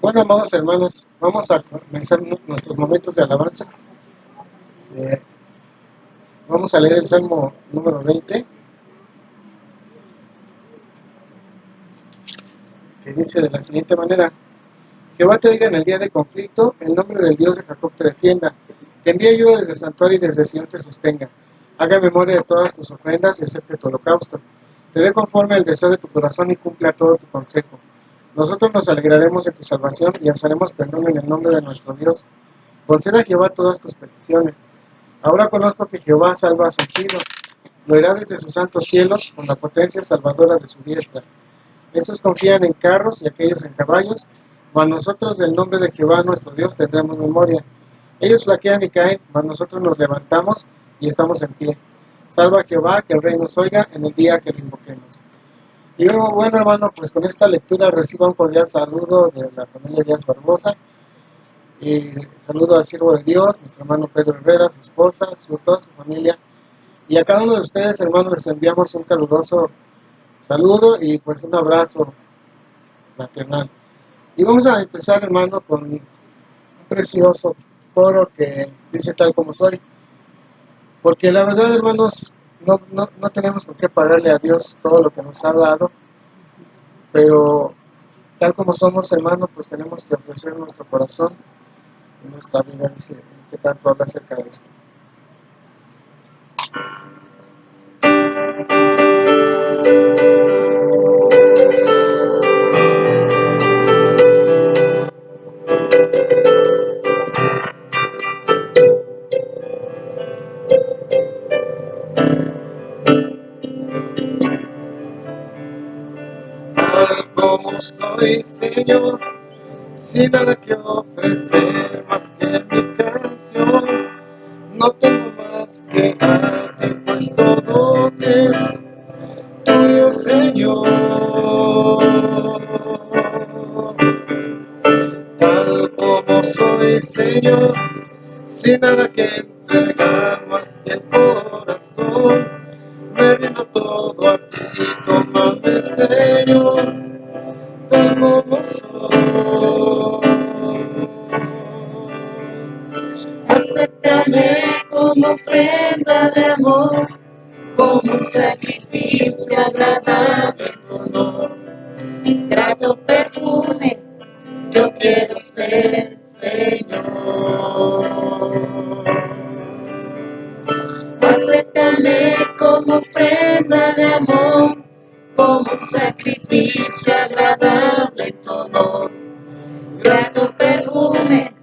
Bueno, amados hermanos, vamos a comenzar nuestros momentos de alabanza. Eh, Vamos a leer el Salmo número 20, que dice de la siguiente manera: Jehová te oiga en el día de conflicto, el nombre del Dios de Jacob te defienda. Te envíe ayuda desde el santuario y desde el Señor te sostenga. Haga memoria de todas tus ofrendas y acepte tu holocausto. Te dé conforme al deseo de tu corazón y cumpla todo tu consejo. Nosotros nos alegraremos en tu salvación y alzaremos perdón en el nombre de nuestro Dios. Conceda a Jehová todas tus peticiones. Ahora conozco que Jehová salva a su ungido. Lo hará desde sus santos cielos con la potencia salvadora de su diestra. Estos confían en carros y aquellos en caballos, mas nosotros del nombre de Jehová nuestro Dios tendremos memoria. Ellos flaquean y caen, mas nosotros nos levantamos y estamos en pie. Salva a Jehová, que el rey nos oiga en el día que lo invoquemos. Y bueno, hermano, pues con esta lectura reciba un cordial saludo de la familia Díaz Barbosa. Y saludo al siervo de Dios, nuestro hermano Pedro Herrera, su esposa, toda su familia. Y a cada uno de ustedes, hermanos, les enviamos un caluroso saludo y pues un abrazo fraternal. Y vamos a empezar, hermano, con un precioso coro que dice tal como soy. Porque la verdad, hermanos, no tenemos con qué pagarle a Dios todo lo que nos ha dado, pero tal como somos, hermanos, pues tenemos que ofrecer nuestro corazón y nuestra vida. Dice, este canto habla acerca de esto. Tal como soy, Señor, sin nada que ofrecer más que mi canción, no tengo más que darte, pues todo es tuyo, Señor. Tal como soy, Señor, sin nada que entregar más que el corazón, me rindo todo a ti, tómame, Señor, tal como soy. Acéptame como ofrenda de amor, como un sacrificio agradable en tu honor. Grato perfume, yo quiero ser, Señor. Acéptame como ofrenda de amor, como un sacrificio agradable en tu honor. Grato perfume,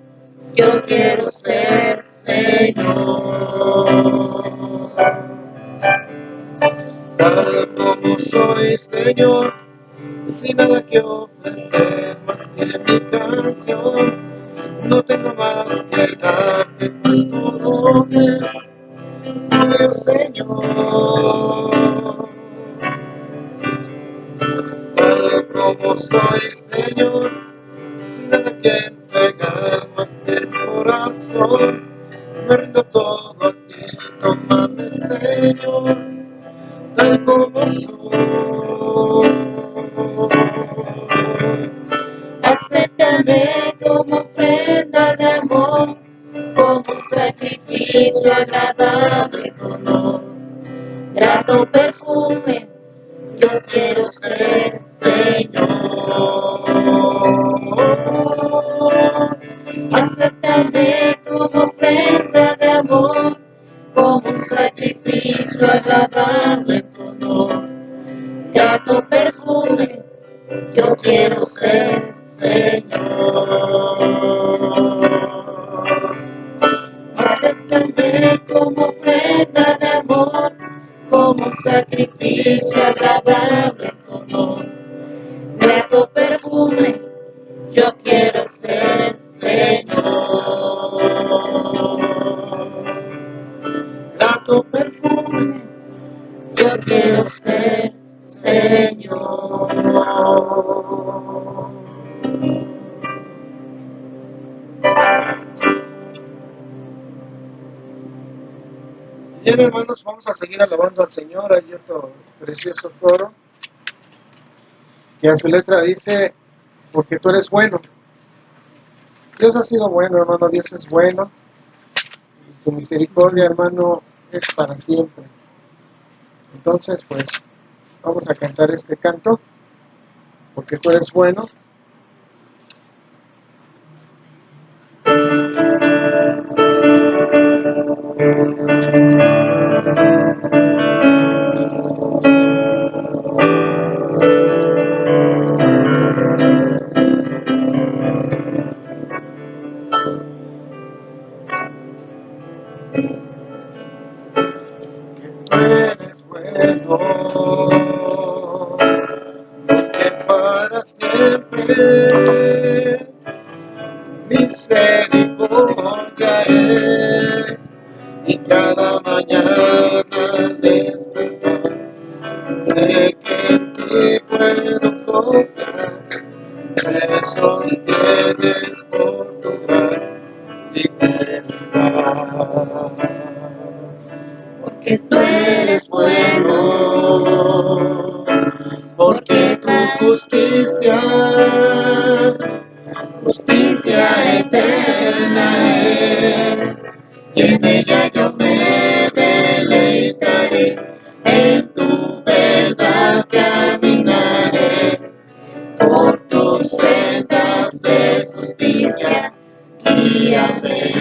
yo quiero ser, Señor. Tal como soy, Señor, sin nada que ofrecer más que mi canción, no tengo más que darte, pues todo es tuyo, Señor. Tal como soy, Señor, sin nada que entregar más que el corazón, me rindo todo a ti, tómame, Señor, tal como soy. Acéptame como ofrenda de amor, como un sacrificio agradable en tu honor. Grato perfume, yo quiero ser, Señor. Acéptame como ofrenda de amor, como un sacrificio agradable en tu honor. Grato perfume, yo quiero ser, Señor. Acéptame como ofrenda de amor, como un sacrificio agradable en tu honor. Grato perfume, yo quiero ser, Señor. Grato perfume, Yo quiero ser, Señor. bien, hermanos, vamos a seguir alabando al Señor. Hay otro precioso coro que a su letra dice: porque tú eres bueno, Dios ha sido bueno, hermano, Dios es bueno. Y su misericordia, hermano, es para siempre. Entonces, pues, vamos a cantar este canto, porque tú eres bueno. Tú eres bueno, porque para siempre misericordia es, y cada mañana al despertar sé que en ti puedo confiar, me sostienes por tu gran fidelidad. Porque tú eres bueno, porque tu justicia eterna es, y en ella yo me deleitaré, en tu verdad caminaré, por tus sendas de justicia guíame.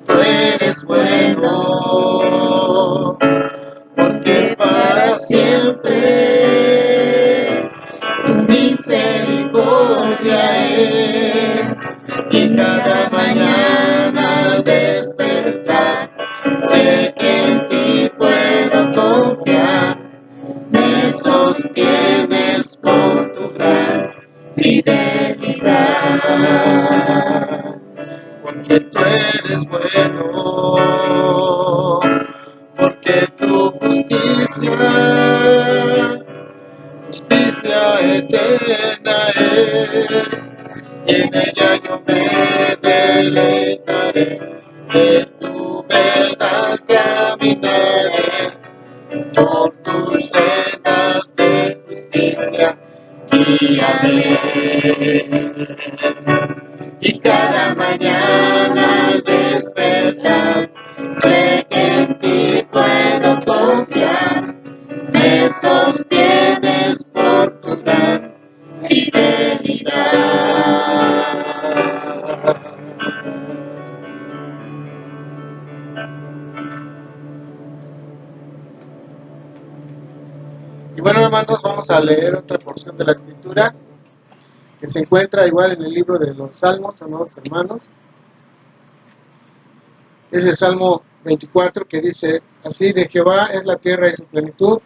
Tú eres bueno, porque para siempre tu misericordia es, y cada mañana al despertar sé que en ti puedo confiar, me sostienes con tu gran fidelidad. Porque tú eres bueno, porque tu justicia eterna es, y en ella yo me deleitaré, en tu verdad caminaré, por tus sendas de justicia guíame. Y cada mañana al despertar sé que en ti puedo confiar, me sostienes por tu gran fidelidad. Y bueno, hermanos, vamos a leer otra porción de la Escritura que se encuentra igual en el libro de los Salmos, amados hermanos. Es el Salmo 24 que dice así: de Jehová es la tierra y su plenitud,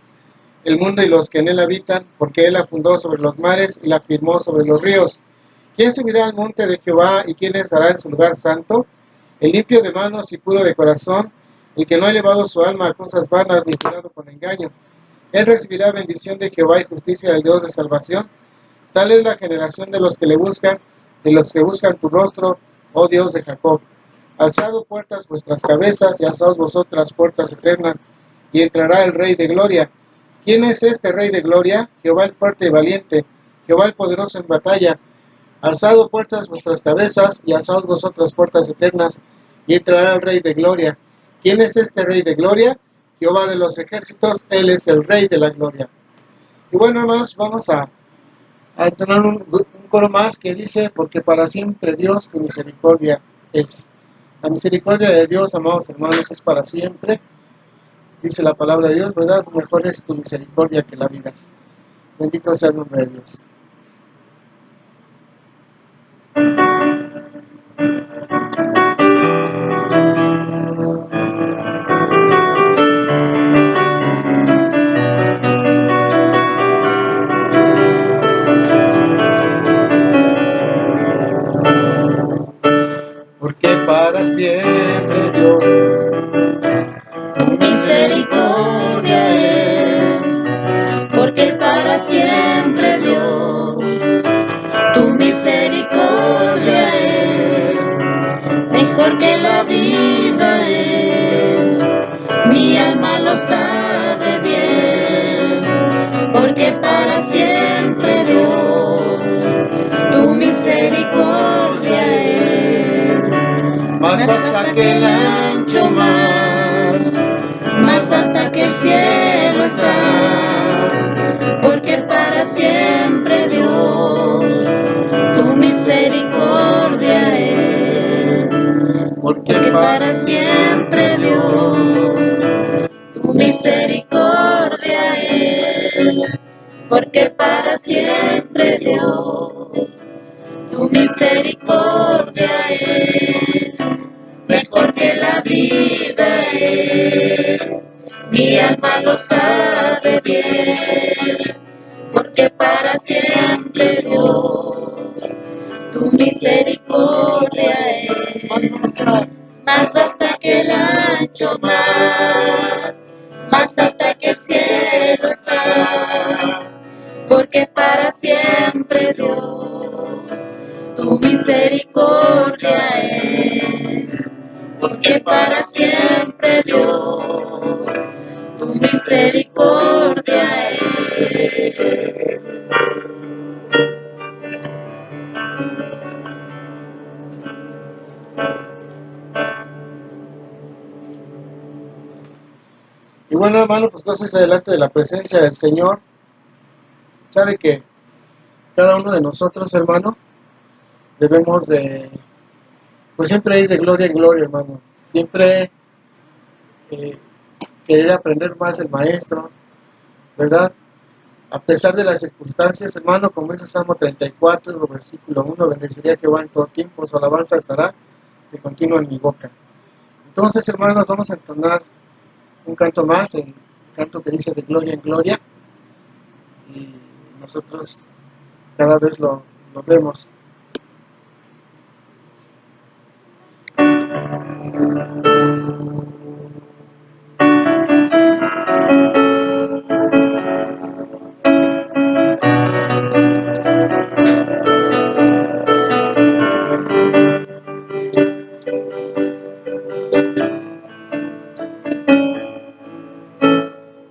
el mundo y los que en él habitan, porque él la fundó sobre los mares y la firmó sobre los ríos. ¿Quién subirá al monte de Jehová y quién estará en su lugar santo? El limpio de manos y puro de corazón, el que no ha elevado su alma a cosas vanas ni jurado con engaño. Él recibirá bendición de Jehová y justicia del Dios de salvación. Tal es la generación de los que le buscan, de los que buscan tu rostro, oh Dios de Jacob. Alzad puertas vuestras cabezas y alzaos vosotras puertas eternas, y entrará el Rey de Gloria. ¿Quién es este Rey de Gloria? Jehová el fuerte y valiente, Jehová el poderoso en batalla. Alzad puertas vuestras cabezas y alzaos vosotras puertas eternas, y entrará el Rey de Gloria. ¿Quién es este Rey de Gloria? Jehová de los ejércitos, él es el Rey de la Gloria. Y bueno, hermanos, vamos a tener un coro más que dice: porque para siempre Dios tu misericordia es. La misericordia de Dios, amados hermanos, es para siempre. Dice la palabra de Dios, ¿verdad? Mejor es tu misericordia que la vida. Bendito sea el nombre de Dios. Porque para siempre Dios tu misericordia es, porque para siempre Dios, tu misericordia es, mejor que la vida es, mi alma lo sabe bien, porque para siempre Dios, tu misericordia más vasta que el ancho mar, más alta que el cielo está, porque para siempre Dios, tu misericordia es, porque para siempre Dios, tu misericordia es, porque para siempre Dios, tu misericordia es, mejor que la vida es, mi alma lo sabe bien, porque para siempre Dios, tu misericordia es, más vasta que el ancho mar, más alta que el cielo está, porque para siempre Dios, tu misericordia es, porque para siempre Dios, tu misericordia es. Y bueno, hermano, pues cosas adelante de la presencia del Señor. Sabe que cada uno de nosotros, hermano, debemos de, pues siempre ir de gloria en gloria, hermano. Siempre querer aprender más del Maestro, ¿verdad? A pesar de las circunstancias, hermano, como dice Salmo 34, versículo 1, bendeciría Jehová en todo tiempo, su alabanza estará de continuo en mi boca. Entonces, hermanos, vamos a entonar un canto más, el canto que dice de gloria en gloria, y nosotros cada vez lo vemos.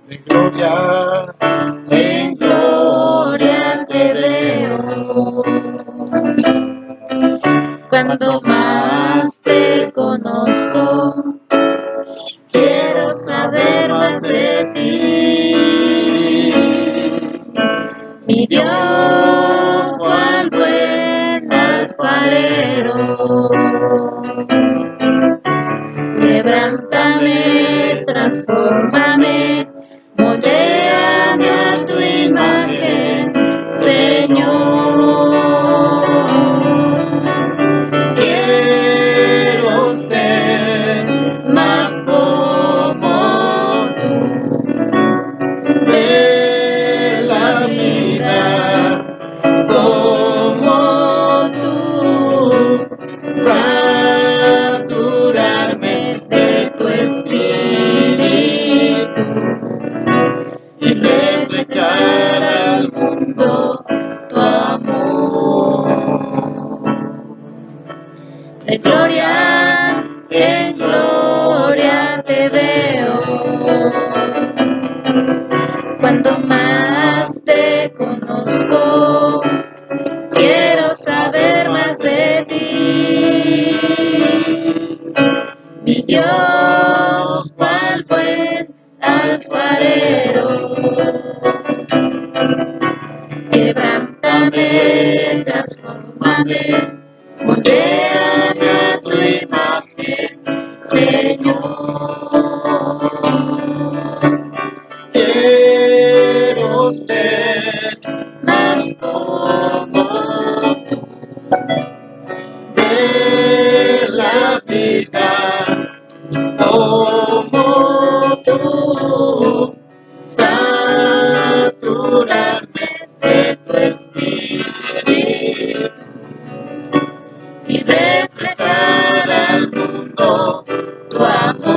De gloria En gloria te veo, cuando más te conozco, quiero saber más de ti. Mi Dios, cual buen alfarero, quebrántame, transfórmame, moldéame a tu imagen, Señor. Quiero ser más como tú, ver la vida como tú, saturarme de tu espíritu y reflejar al mundo tu amor. De gloria en gloria te veo, cuando más te conozco, quiero saber más de ti. Mi Dios, cual buen alfarero, quebrántame, transfórmame, moldéame a tu imagen, Señor. Quiero ser más como tú, ver la vida como tú, saturarme de tu espíritu y reflejar al mundo tu amor.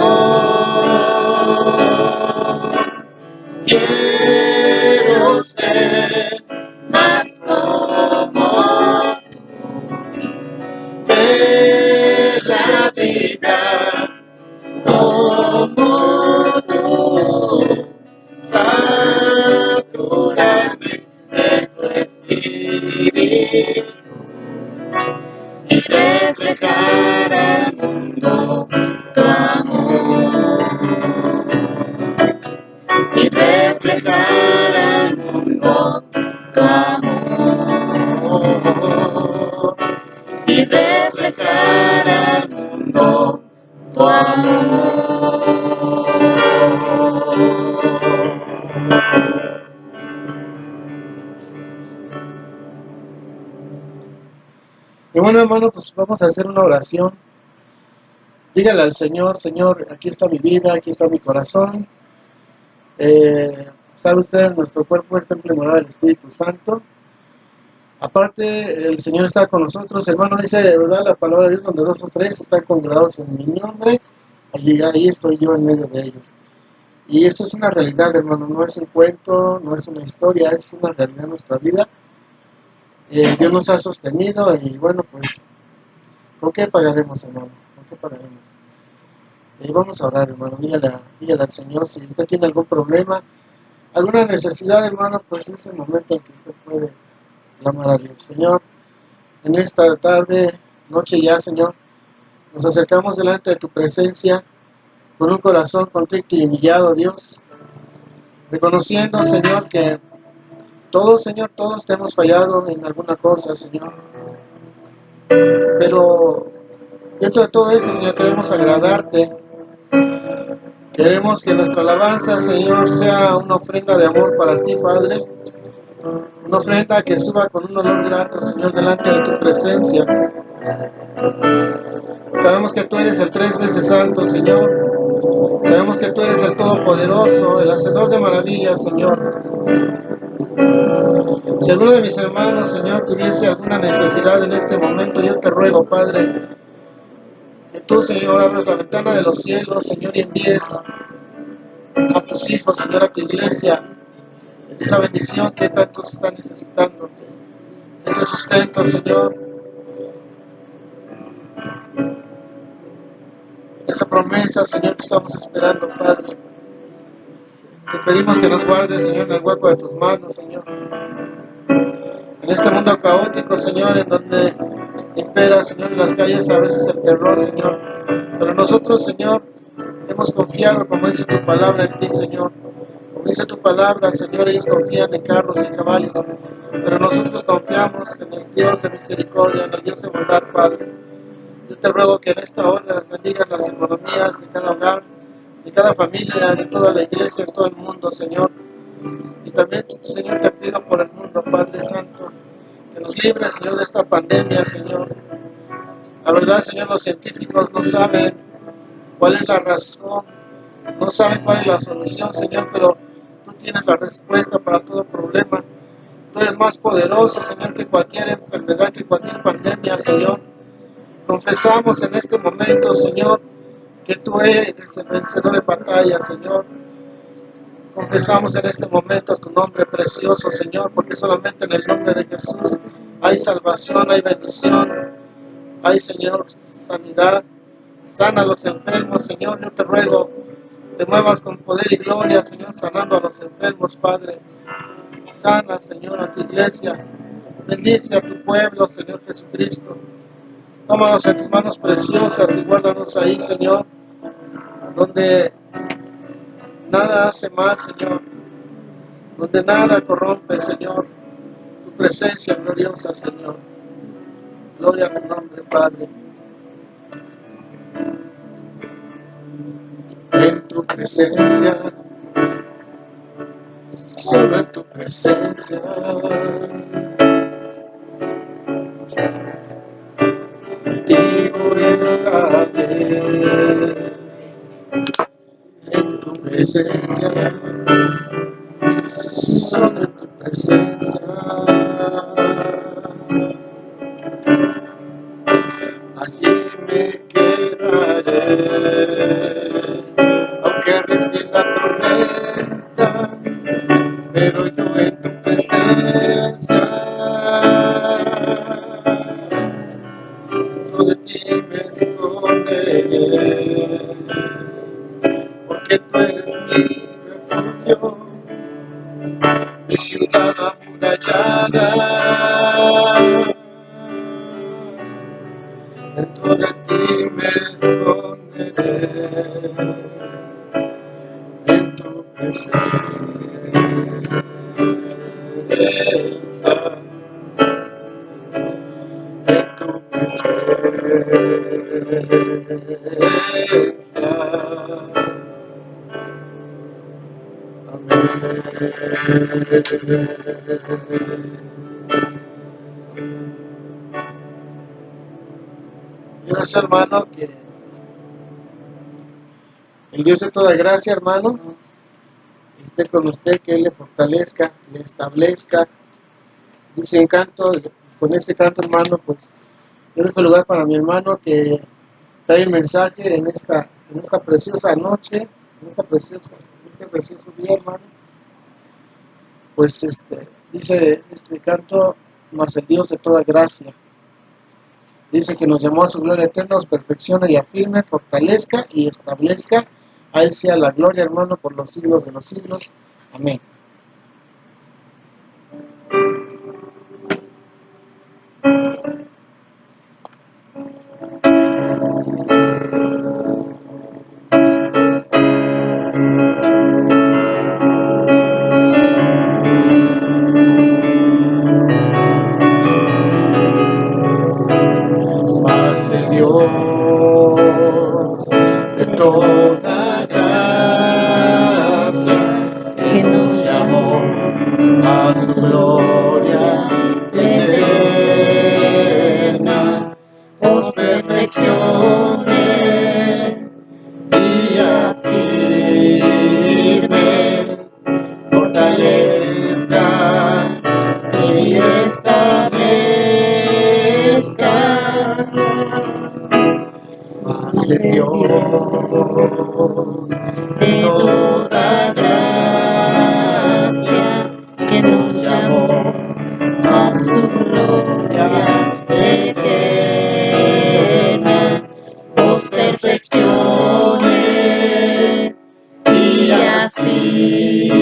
Quiero ser más como tú, ver la vida como tú, saturarme de tu espíritu y y reflejar al mundo tu amor, y reflejar al mundo tu amor, y reflejar al mundo tu amor. Y bueno, hermano, pues vamos a hacer una oración. Dígale al Señor: Señor, aquí está mi vida, aquí está mi corazón. Sabe usted, nuestro cuerpo es templo y morada del Espíritu Santo. Aparte, el Señor está con nosotros. Hermano, dice, ¿verdad? La palabra de Dios, donde 2 o 3 están congregados en mi nombre, ahí estoy yo en medio de ellos. Y eso es una realidad, hermano, no es un cuento, no es una historia, es una realidad en nuestra vida. Dios nos ha sostenido y bueno, pues, ¿con qué pagaremos, hermano? ¿Con qué pagaremos? Vamos a orar, hermano. Dígale al Señor si usted tiene algún problema, alguna necesidad, hermano, pues es el momento en que usted puede clamar a Dios. Señor, en esta tarde, noche ya, Señor, nos acercamos delante de tu presencia con un corazón contrito y humillado, Dios, reconociendo, Señor, que todos, Señor, todos te hemos fallado en alguna cosa, Señor. Pero dentro de todo esto, Señor, queremos agradarte. Queremos que nuestra alabanza, Señor, sea una ofrenda de amor para ti, Padre. Una ofrenda que suba con un olor grato, Señor, delante de tu presencia. Sabemos que tú eres el 3 veces santo, Señor. Sabemos que tú eres el Todopoderoso, el Hacedor de maravillas, Señor. Si alguno de mis hermanos, Señor, tuviese alguna necesidad en este momento, yo te ruego, Padre, que tú, Señor, abras la ventana de los cielos, Señor, y envíes a tus hijos, Señor, a tu iglesia, esa bendición que tantos están necesitando, ese sustento, Señor, esa promesa, Señor, que estamos esperando, Padre. Te pedimos que nos guardes, Señor, en el hueco de tus manos, Señor. En este mundo caótico, Señor, en donde impera, Señor, en las calles a veces el terror, Señor. Pero nosotros, Señor, hemos confiado, como dice tu palabra, en ti, Señor. Como dice tu palabra, Señor, ellos confían en carros y caballos, pero nosotros confiamos en el Dios de misericordia, en el Dios de bondad, Padre. Yo te ruego que en esta hora bendigas las economías de cada hogar, de cada familia, de toda la iglesia, de todo el mundo, Señor. Y también, Señor, te pido por el mundo, Padre Santo, que nos libres, Señor, de esta pandemia, Señor. La verdad, Señor, los científicos no saben cuál es la razón, no saben cuál es la solución, Señor, pero tú tienes la respuesta para todo problema. Tú eres más poderoso, Señor, que cualquier enfermedad, que cualquier pandemia, Señor. Confesamos en este momento, Señor, que tú eres el vencedor en batalla, Señor. Confesamos en este momento tu nombre precioso, Señor, porque solamente en el nombre de Jesús hay salvación, hay bendición, hay, Señor, sanidad. Sana a los enfermos, Señor, yo te ruego, te muevas con poder y gloria, Señor, sanando a los enfermos, Padre. Sana, Señor, a tu iglesia. Bendice a tu pueblo, Señor Jesucristo. Tómanos en tus manos preciosas y guárdanos ahí, Señor, donde nada hace mal, Señor, donde nada corrompe, Señor, tu presencia gloriosa, Señor. Gloria a tu nombre, Padre. En tu presencia, solo en tu presencia, contigo está bien. En tu presencia, solo en tu presencia, allí me quedaré, aunque recién la tormenta, pero yo en tu presencia, dentro de ti me esconderé, porque tú eres mi refugio, mi ciudad amurallada. dentro de ti me esconderé, en tu presencia, en tu presencia. Yo deseo, hermano, que el Dios de toda gracia, hermano, esté con usted, que Él le fortalezca, le establezca. Dice en canto, con este canto, hermano, pues yo dejo lugar para mi hermano que trae el mensaje en esta preciosa noche, en este precioso día, hermano. Pues dice este canto, mas el Dios de toda gracia. Dice que nos llamó a su gloria eterna, nos perfecciona y afirme, fortalezca y establezca. A Él sea la gloria, hermano, por los siglos de los siglos. Amén. Mas el Dios de toda gracia que nos llamó a su gloria eterna, os perfeccione y afirme, fortalezca y establezca. Mas el Dios de toda gracia que nos llamó a su gloria eterna, os perfeccione y afirme,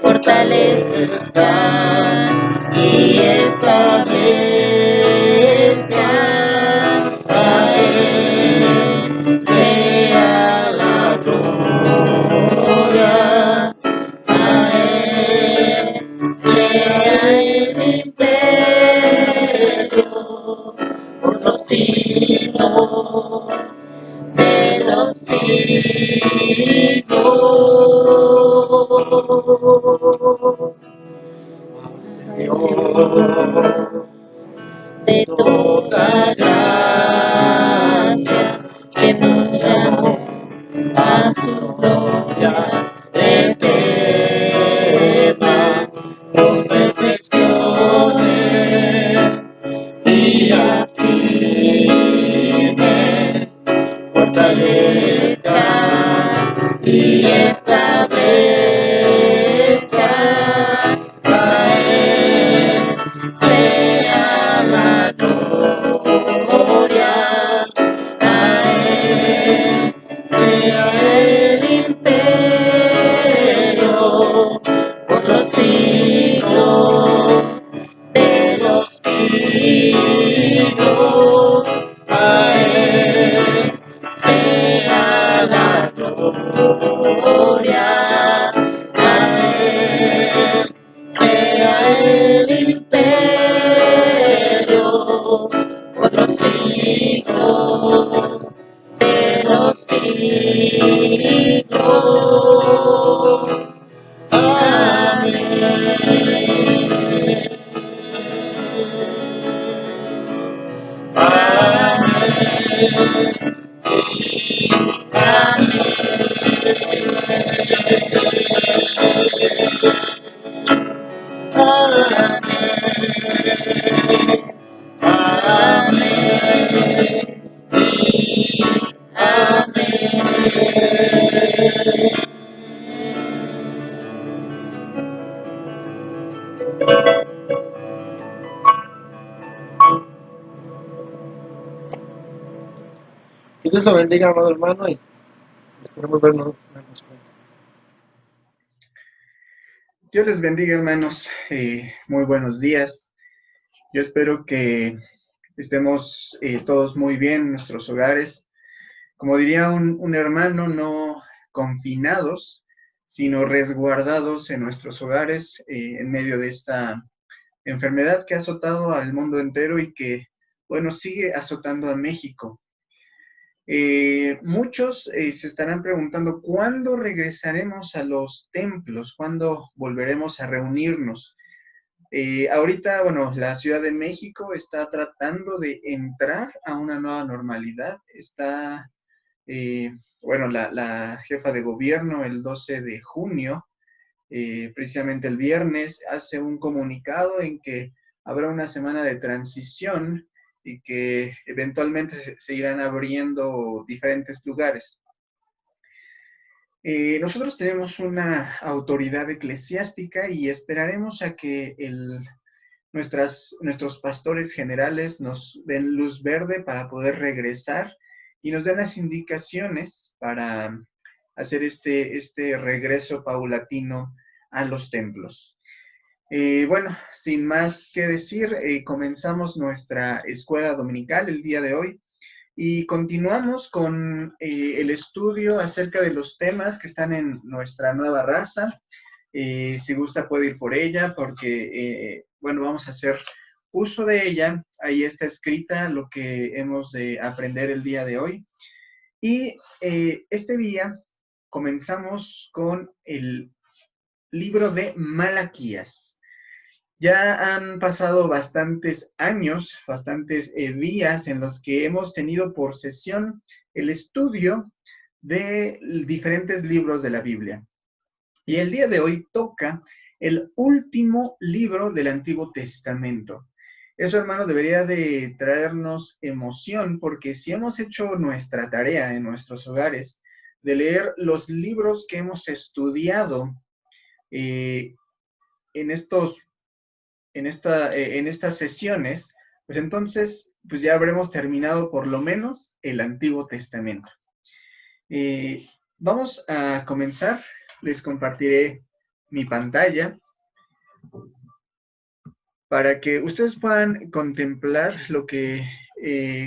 fortalezca y establezca. A Él sea la gloria, a Él sea el imperio por los siglos de los siglos. Dios de toda gracia que nos llamó a su gloria eterna, nos perfeccione y afirme, fortalezca y establezca. A Él sea la gloria, a Él sea el imperio por los siglos de los siglos. A Él sea la gloria, a Él sea el imperio por los siglos de los siglos. Amén. Que Dios lo bendiga, amado hermano, y esperemos vernos pronto. Dios les bendiga, hermanos. Muy buenos días. Yo espero que estemos todos muy bien en nuestros hogares. Como diría un hermano, no confinados, sino resguardados en nuestros hogares en medio de esta enfermedad que ha azotado al mundo entero y que, bueno, sigue azotando a México. Muchos se estarán preguntando cuándo regresaremos a los templos, cuándo volveremos a reunirnos. Ahorita, bueno, la Ciudad de México está tratando de entrar a una nueva normalidad. Está, bueno, la jefa de gobierno el 12 de junio, precisamente el viernes, hace un comunicado en que habrá una semana de transición y que eventualmente se irán abriendo diferentes lugares. Nosotros tenemos una autoridad eclesiástica y esperaremos a que nuestros pastores generales nos den luz verde para poder regresar y nos den las indicaciones para hacer este regreso paulatino a los templos. Bueno, sin más que decir, comenzamos nuestra escuela dominical el día de hoy y continuamos con el estudio acerca de los temas que están en nuestra nueva raza. Si gusta puede ir por ella porque, bueno, vamos a hacer uso de ella. Ahí está escrita lo que hemos de aprender el día de hoy. Y este día comenzamos con el libro de Malaquías. Ya han pasado bastantes años, bastantes días en los que hemos tenido por sesión el estudio de diferentes libros de la Biblia. Y el día de hoy toca el último libro del Antiguo Testamento. Eso, hermano, debería de traernos emoción, porque si hemos hecho nuestra tarea en nuestros hogares de leer los libros que hemos estudiado en estas sesiones, pues entonces pues ya habremos terminado por lo menos el Antiguo Testamento. Vamos a comenzar. Les compartiré mi pantalla para que ustedes puedan contemplar lo que,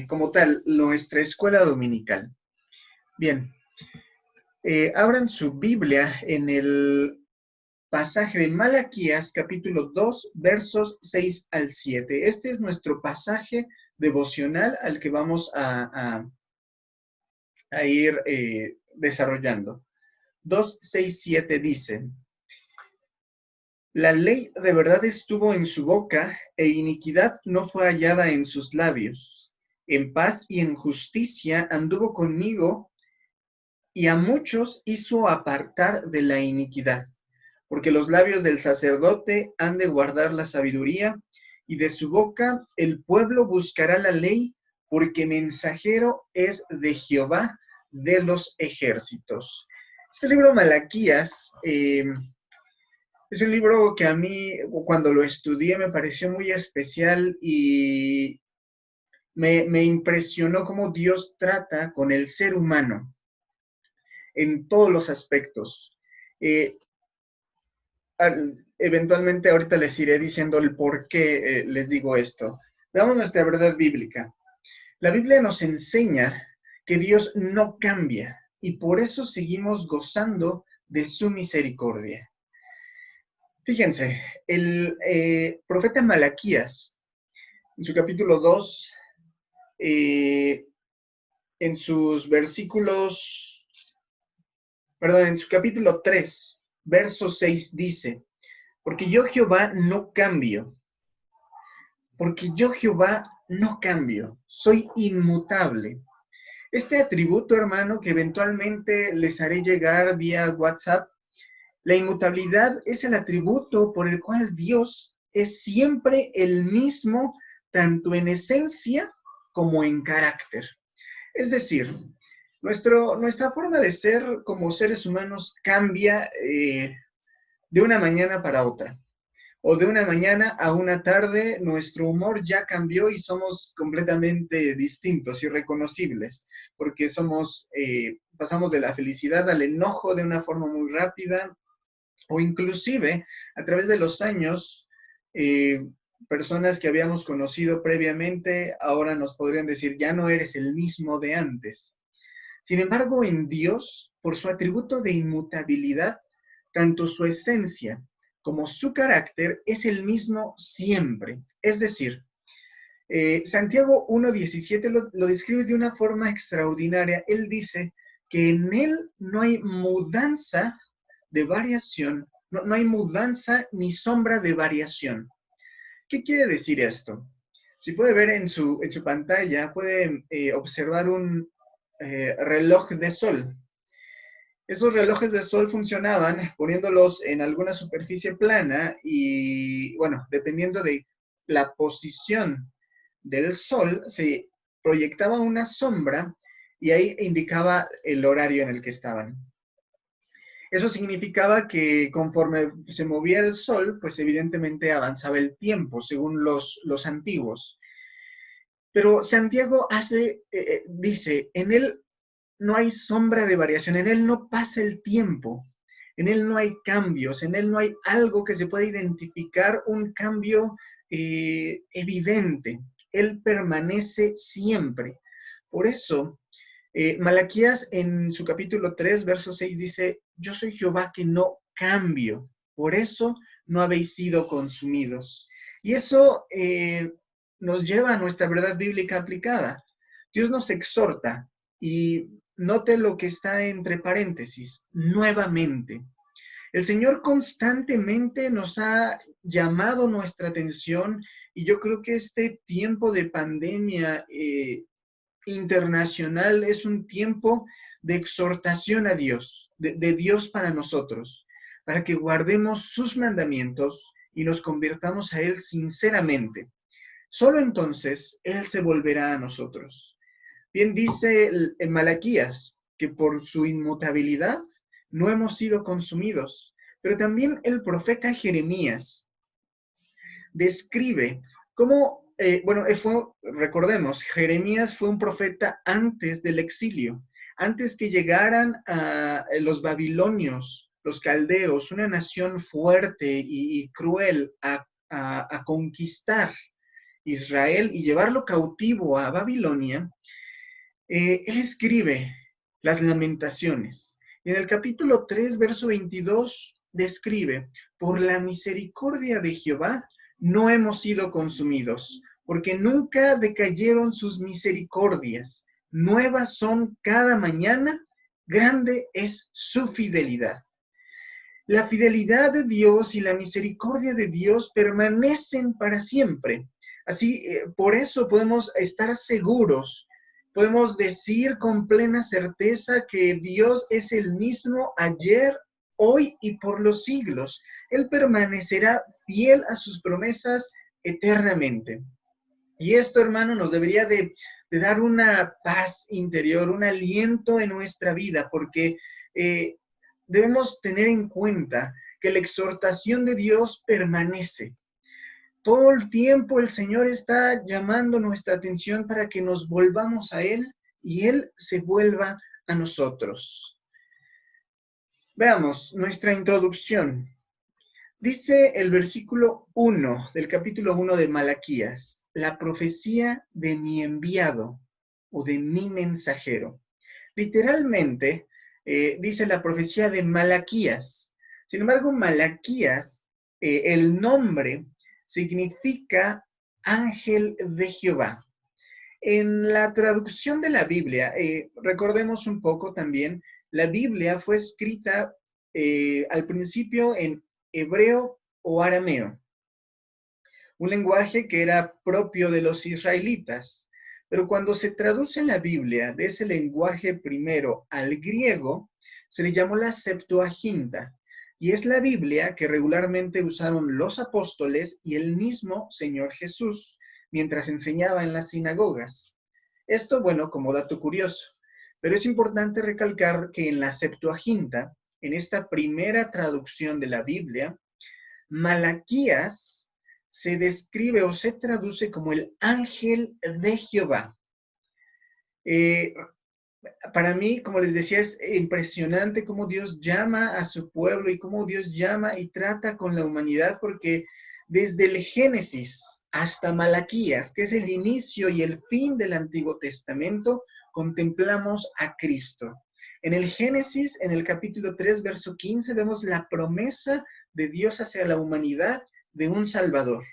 como tal, nuestra escuela dominical. Bien, abran su Biblia en el pasaje de Malaquías, capítulo 2, versos 6 al 7. Este es nuestro pasaje devocional al que vamos a ir desarrollando. 2, 6, 7 dice: La ley de verdad estuvo en su boca, e iniquidad no fue hallada en sus labios. En paz y en justicia anduvo conmigo, y a muchos hizo apartar de la iniquidad. Porque los labios del sacerdote han de guardar la sabiduría, y de su boca el pueblo buscará la ley, porque mensajero es de Jehová de los ejércitos. Este libro Malaquías es un libro que a mí, cuando lo estudié, me pareció muy especial y me impresionó cómo Dios trata con el ser humano en todos los aspectos. Eventualmente ahorita les iré diciendo el por qué les digo esto. Veamos nuestra verdad bíblica. La Biblia nos enseña que Dios no cambia y por eso seguimos gozando de su misericordia. Fíjense, el profeta Malaquías, en su capítulo 2, en sus versículos, perdón, en su capítulo 3, verso 6 dice: Porque yo Jehová no cambio, porque yo Jehová no cambio, soy inmutable. Este atributo, hermano, que eventualmente les haré llegar vía WhatsApp, la inmutabilidad es el atributo por el cual Dios es siempre el mismo, tanto en esencia como en carácter. Es decir, nuestra forma de ser como seres humanos cambia de una mañana para otra. O de una mañana a una tarde, nuestro humor ya cambió y somos completamente distintos, irreconocibles, porque pasamos de la felicidad al enojo de una forma muy rápida, o inclusive a través de los años personas que habíamos conocido previamente ahora nos podrían decir, ya no eres el mismo de antes. Sin embargo, en Dios, por su atributo de inmutabilidad, tanto su esencia como su carácter es el mismo siempre. Es decir, Santiago 1.17 lo describe de una forma extraordinaria. Él dice que en él no hay mudanza de variación, no hay mudanza ni sombra de variación. ¿Qué quiere decir esto? Si puede ver en su pantalla, puede observar un reloj de sol. Esos relojes de sol funcionaban poniéndolos en alguna superficie plana y, bueno, dependiendo de la posición del sol, se proyectaba una sombra y ahí indicaba el horario en el que estaban. Eso significaba que conforme se movía el sol, pues evidentemente avanzaba el tiempo, según los antiguos. Pero Santiago dice, en él no hay sombra de variación, en él no pasa el tiempo, en él no hay cambios, en él no hay algo que se pueda identificar, un cambio evidente. Él permanece siempre. Por eso, Malaquías en su capítulo 3, verso 6 dice, yo soy Jehová que no cambio, por eso no habéis sido consumidos. Y eso nos lleva a nuestra verdad bíblica aplicada. Dios nos exhorta y note lo que está entre paréntesis, nuevamente. El Señor constantemente nos ha llamado nuestra atención y yo creo que este tiempo de pandemia internacional es un tiempo de exhortación a Dios, de Dios para nosotros, para que guardemos sus mandamientos y nos convirtamos a Él sinceramente. Solo entonces Él se volverá a nosotros. Bien dice en Malaquías que por su inmutabilidad no hemos sido consumidos, pero también el profeta Jeremías describe cómo, recordemos, Jeremías fue un profeta antes del exilio, antes que llegaran los babilonios, los caldeos, una nación fuerte y cruel a conquistar Israel y llevarlo cautivo a Babilonia. Él escribe las lamentaciones. En el capítulo 3, verso 22, describe, por la misericordia de Jehová no hemos sido consumidos, porque nunca decayeron sus misericordias. Nuevas son cada mañana, grande es su fidelidad. La fidelidad de Dios y la misericordia de Dios permanecen para siempre. Así, por eso podemos estar seguros, podemos decir con plena certeza que Dios es el mismo ayer, hoy y por los siglos. Él permanecerá fiel a sus promesas eternamente. Y esto, hermano, nos debería de dar una paz interior, un aliento en nuestra vida, porque debemos tener en cuenta que la exhortación de Dios permanece. Todo el tiempo el Señor está llamando nuestra atención para que nos volvamos a Él y Él se vuelva a nosotros. Veamos nuestra introducción. Dice el versículo 1 del capítulo 1 de Malaquías, la profecía de mi enviado o de mi mensajero. Literalmente, dice la profecía de Malaquías. Sin embargo, Malaquías, el nombre significa ángel de Jehová. En la traducción de la Biblia, recordemos un poco también, la Biblia fue escrita al principio en hebreo o arameo, un lenguaje que era propio de los israelitas. Pero cuando se traduce la Biblia de ese lenguaje primero al griego, se le llamó la Septuaginta, y es la Biblia que regularmente usaron los apóstoles y el mismo Señor Jesús mientras enseñaba en las sinagogas. Esto, bueno, como dato curioso, pero es importante recalcar que en la Septuaginta, en esta primera traducción de la Biblia, Malaquías se describe o se traduce como el ángel de Jehová. Para mí, como les decía, es impresionante cómo Dios llama a su pueblo y cómo Dios llama y trata con la humanidad, porque desde el Génesis hasta Malaquías, que es el inicio y el fin del Antiguo Testamento, contemplamos a Cristo. En el Génesis, en el capítulo 3, verso 15, vemos la promesa de Dios hacia la humanidad de un Salvador.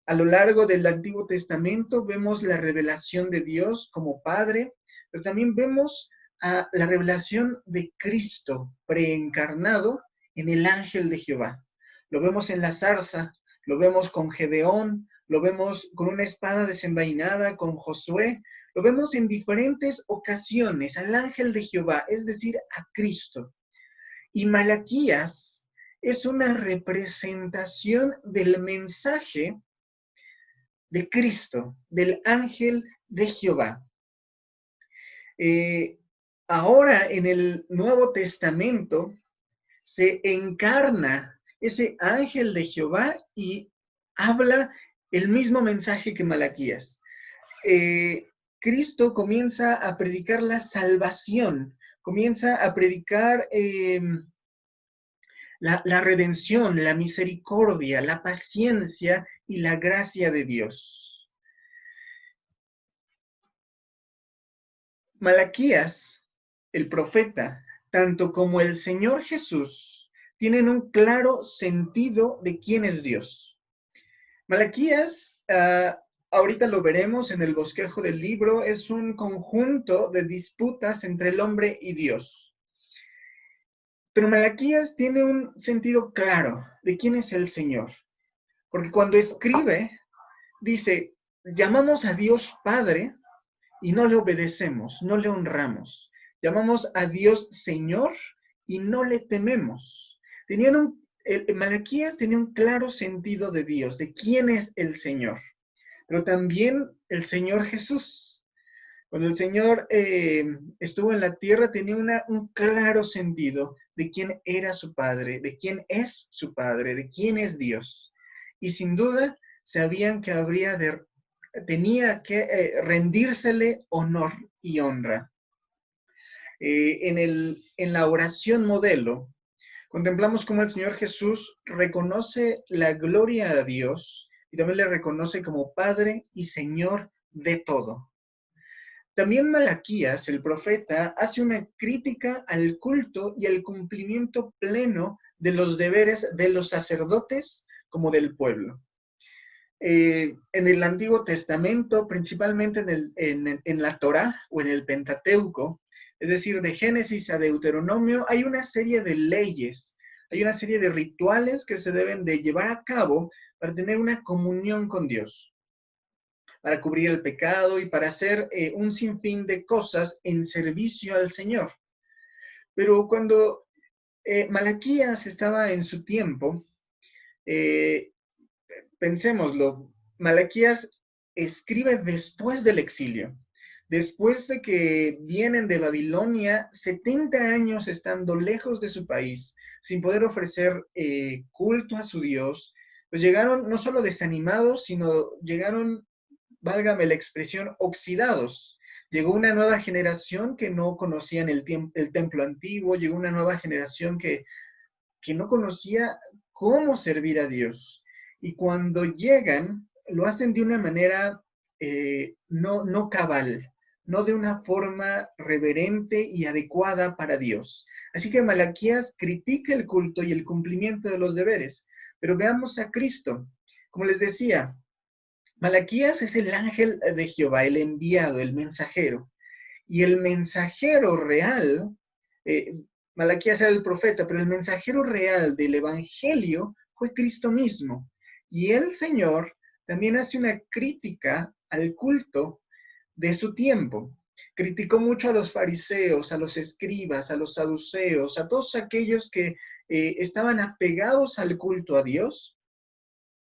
A lo largo del Antiguo Testamento vemos la revelación de Dios como Padre, pero también vemos la revelación de Cristo preencarnado en el ángel de Jehová. Lo vemos en la zarza, lo vemos con Gedeón, lo vemos con una espada desenvainada, con Josué, lo vemos en diferentes ocasiones al ángel de Jehová, es decir, a Cristo. Y Malaquías es una representación del mensaje de Cristo, del ángel de Jehová. Ahora en el Nuevo Testamento se encarna ese ángel de Jehová y habla el mismo mensaje que Malaquías. Cristo comienza a predicar la salvación, comienza a predicar la redención, la misericordia, la paciencia y la gracia de Dios. Malaquías, el profeta, tanto como el Señor Jesús, tienen un claro sentido de quién es Dios. Malaquías, ahorita lo veremos en el bosquejo del libro, es un conjunto de disputas entre el hombre y Dios. Pero Malaquías tiene un sentido claro de quién es el Señor. Porque cuando escribe, dice, llamamos a Dios Padre y no le obedecemos, no le honramos. Llamamos a Dios Señor y no le tememos. Malaquías tenía un claro sentido de Dios, de quién es el Señor, pero también el Señor Jesús. Cuando el Señor estuvo en la tierra, tenía un claro sentido de quién era su Padre, de quién es su Padre, de quién es Dios. Y sin duda sabían que tenía que rendírsele honor y honra. En la oración modelo, contemplamos cómo el Señor Jesús reconoce la gloria a Dios y también le reconoce como Padre y Señor de todo. También Malaquías, el profeta, hace una crítica al culto y al cumplimiento pleno de los deberes de los sacerdotes como del pueblo. En el Antiguo Testamento, principalmente en la Torá o en el Pentateuco, es decir, de Génesis a Deuteronomio, hay una serie de leyes, hay una serie de rituales que se deben de llevar a cabo para tener una comunión con Dios, para cubrir el pecado y para hacer un sinfín de cosas en servicio al Señor. Pero cuando Malaquías estaba en su tiempo, pensémoslo, Malaquías escribe después del exilio, después de que vienen de Babilonia, 70 años estando lejos de su país, sin poder ofrecer culto a su Dios, pues llegaron no solo desanimados, sino llegaron, válgame la expresión, oxidados. Llegó una nueva generación que no conocían el templo antiguo, llegó una nueva generación que no conocía cómo servir a Dios. Y cuando llegan, lo hacen de una manera no cabal, no de una forma reverente y adecuada para Dios. Así que Malaquías critica el culto y el cumplimiento de los deberes. Pero veamos a Cristo. Como les decía, Malaquías es el ángel de Jehová, el enviado, el mensajero. Y el mensajero real, Malaquías era el profeta, pero el mensajero real del evangelio fue Cristo mismo. Y el Señor también hace una crítica al culto de su tiempo. Criticó mucho a los fariseos, a los escribas, a los saduceos, a todos aquellos que estaban apegados al culto a Dios.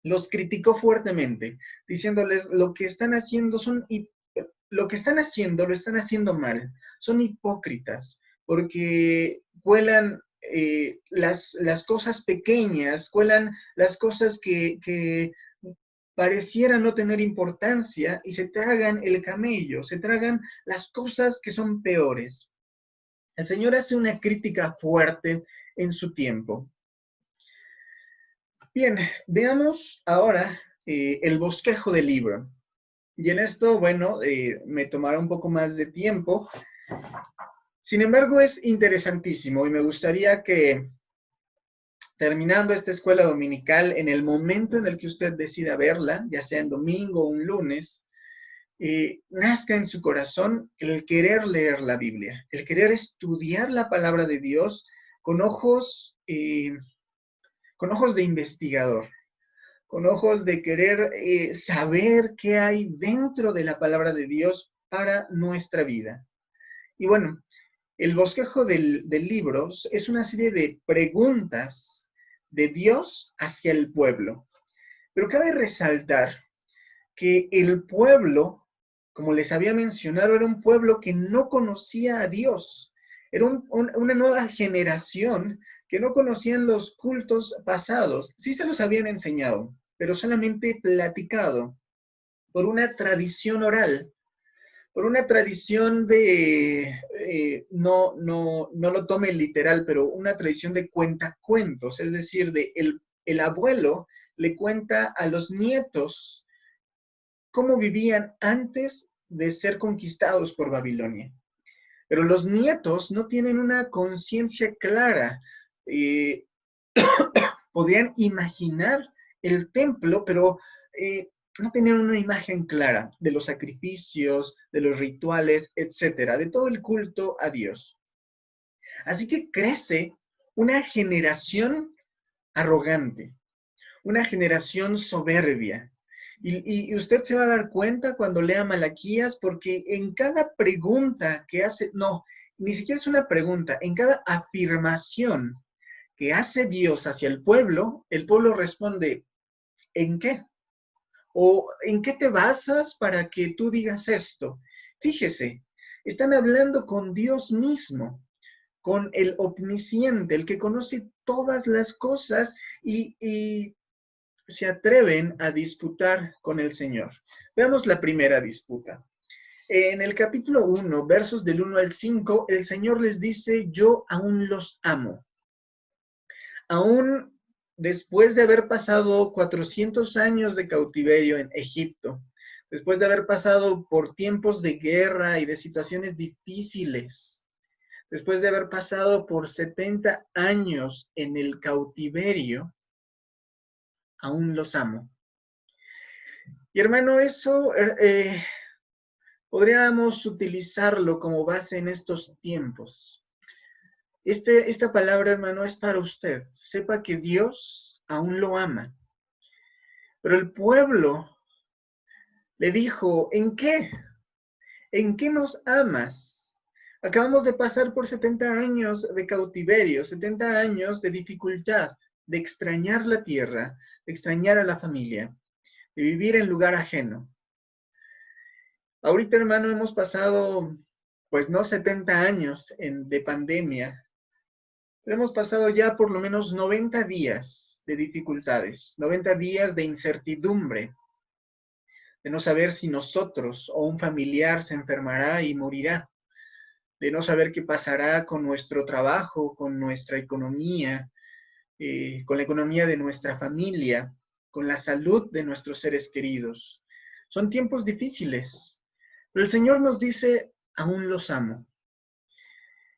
Los criticó fuertemente, diciéndoles lo que están haciendo lo están haciendo mal. Son hipócritas, porque cuelan las cosas pequeñas, cuelan las cosas que parecieran no tener importancia y se tragan el camello, se tragan las cosas que son peores. El Señor hace una crítica fuerte en su tiempo. Bien, veamos ahora el bosquejo del libro. Y en esto, bueno, me tomará un poco más de tiempo. Sin embargo, es interesantísimo y me gustaría que, terminando esta escuela dominical, en el momento en el que usted decida verla, ya sea en domingo o un lunes, nazca en su corazón el querer leer la Biblia, el querer estudiar la palabra de Dios con ojos de investigador, con ojos de querer saber qué hay dentro de la palabra de Dios para nuestra vida. Y bueno, el bosquejo del libro es una serie de preguntas de Dios hacia el pueblo. Pero cabe resaltar que el pueblo, como les había mencionado, era un pueblo que no conocía a Dios. Era una nueva generación que no conocían los cultos pasados. Sí se los habían enseñado, pero solamente platicado por una tradición oral, por una tradición de, no lo tome literal, pero una tradición de cuentacuentos, es decir, el abuelo le cuenta a los nietos cómo vivían antes de ser conquistados por Babilonia. Pero los nietos no tienen una conciencia clara. Podían imaginar el templo, pero no tenían una imagen clara de los sacrificios, de los rituales, etcétera, de todo el culto a Dios. Así que crece una generación arrogante, una generación soberbia. Y usted se va a dar cuenta cuando lea Malaquías, porque en cada pregunta que hace, no, ni siquiera es una pregunta, en cada afirmación que hace Dios hacia el pueblo responde, ¿en qué? ¿O en qué te basas para que tú digas esto? Fíjese, están hablando con Dios mismo, con el omnisciente, el que conoce todas las cosas y se atreven a disputar con el Señor. Veamos la primera disputa. En el capítulo 1, versos del 1 al 5, el Señor les dice, yo aún los amo. Aún después de haber pasado 400 años de cautiverio en Egipto, después de haber pasado por tiempos de guerra y de situaciones difíciles, después de haber pasado por 70 años en el cautiverio, aún los amo. Y hermano, eso podríamos utilizarlo como base en estos tiempos. Esta palabra, hermano, es para usted. Sepa que Dios aún lo ama. Pero el pueblo le dijo, ¿en qué? ¿En qué nos amas? Acabamos de pasar por 70 años de cautiverio, 70 años de dificultad, de extrañar la tierra, de extrañar a la familia, de vivir en lugar ajeno. Ahorita, hermano, hemos pasado, pues no 70 años de pandemia, pero hemos pasado ya por lo menos 90 días de dificultades, 90 días de incertidumbre, de no saber si nosotros o un familiar se enfermará y morirá, de no saber qué pasará con nuestro trabajo, con nuestra economía, con la economía de nuestra familia, con la salud de nuestros seres queridos. Son tiempos difíciles, pero el Señor nos dice, aún los amo.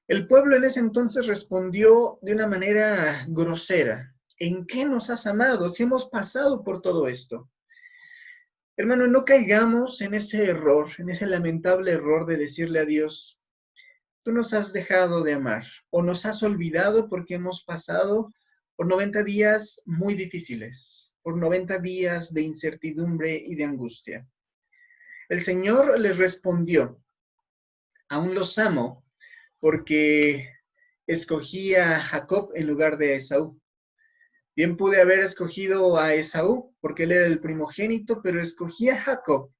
El pueblo en ese entonces respondió de una manera grosera. ¿En qué nos has amado si hemos pasado por todo esto? Hermano, no caigamos en ese error, en ese lamentable error de decirle a Dios, tú nos has dejado de amar o nos has olvidado porque hemos pasado por 90 días muy difíciles, por 90 días de incertidumbre y de angustia. El Señor les respondió, aún los amo porque escogí a Jacob en lugar de Esaú. Bien pude haber escogido a Esaú porque él era el primogénito, pero escogí a Jacob,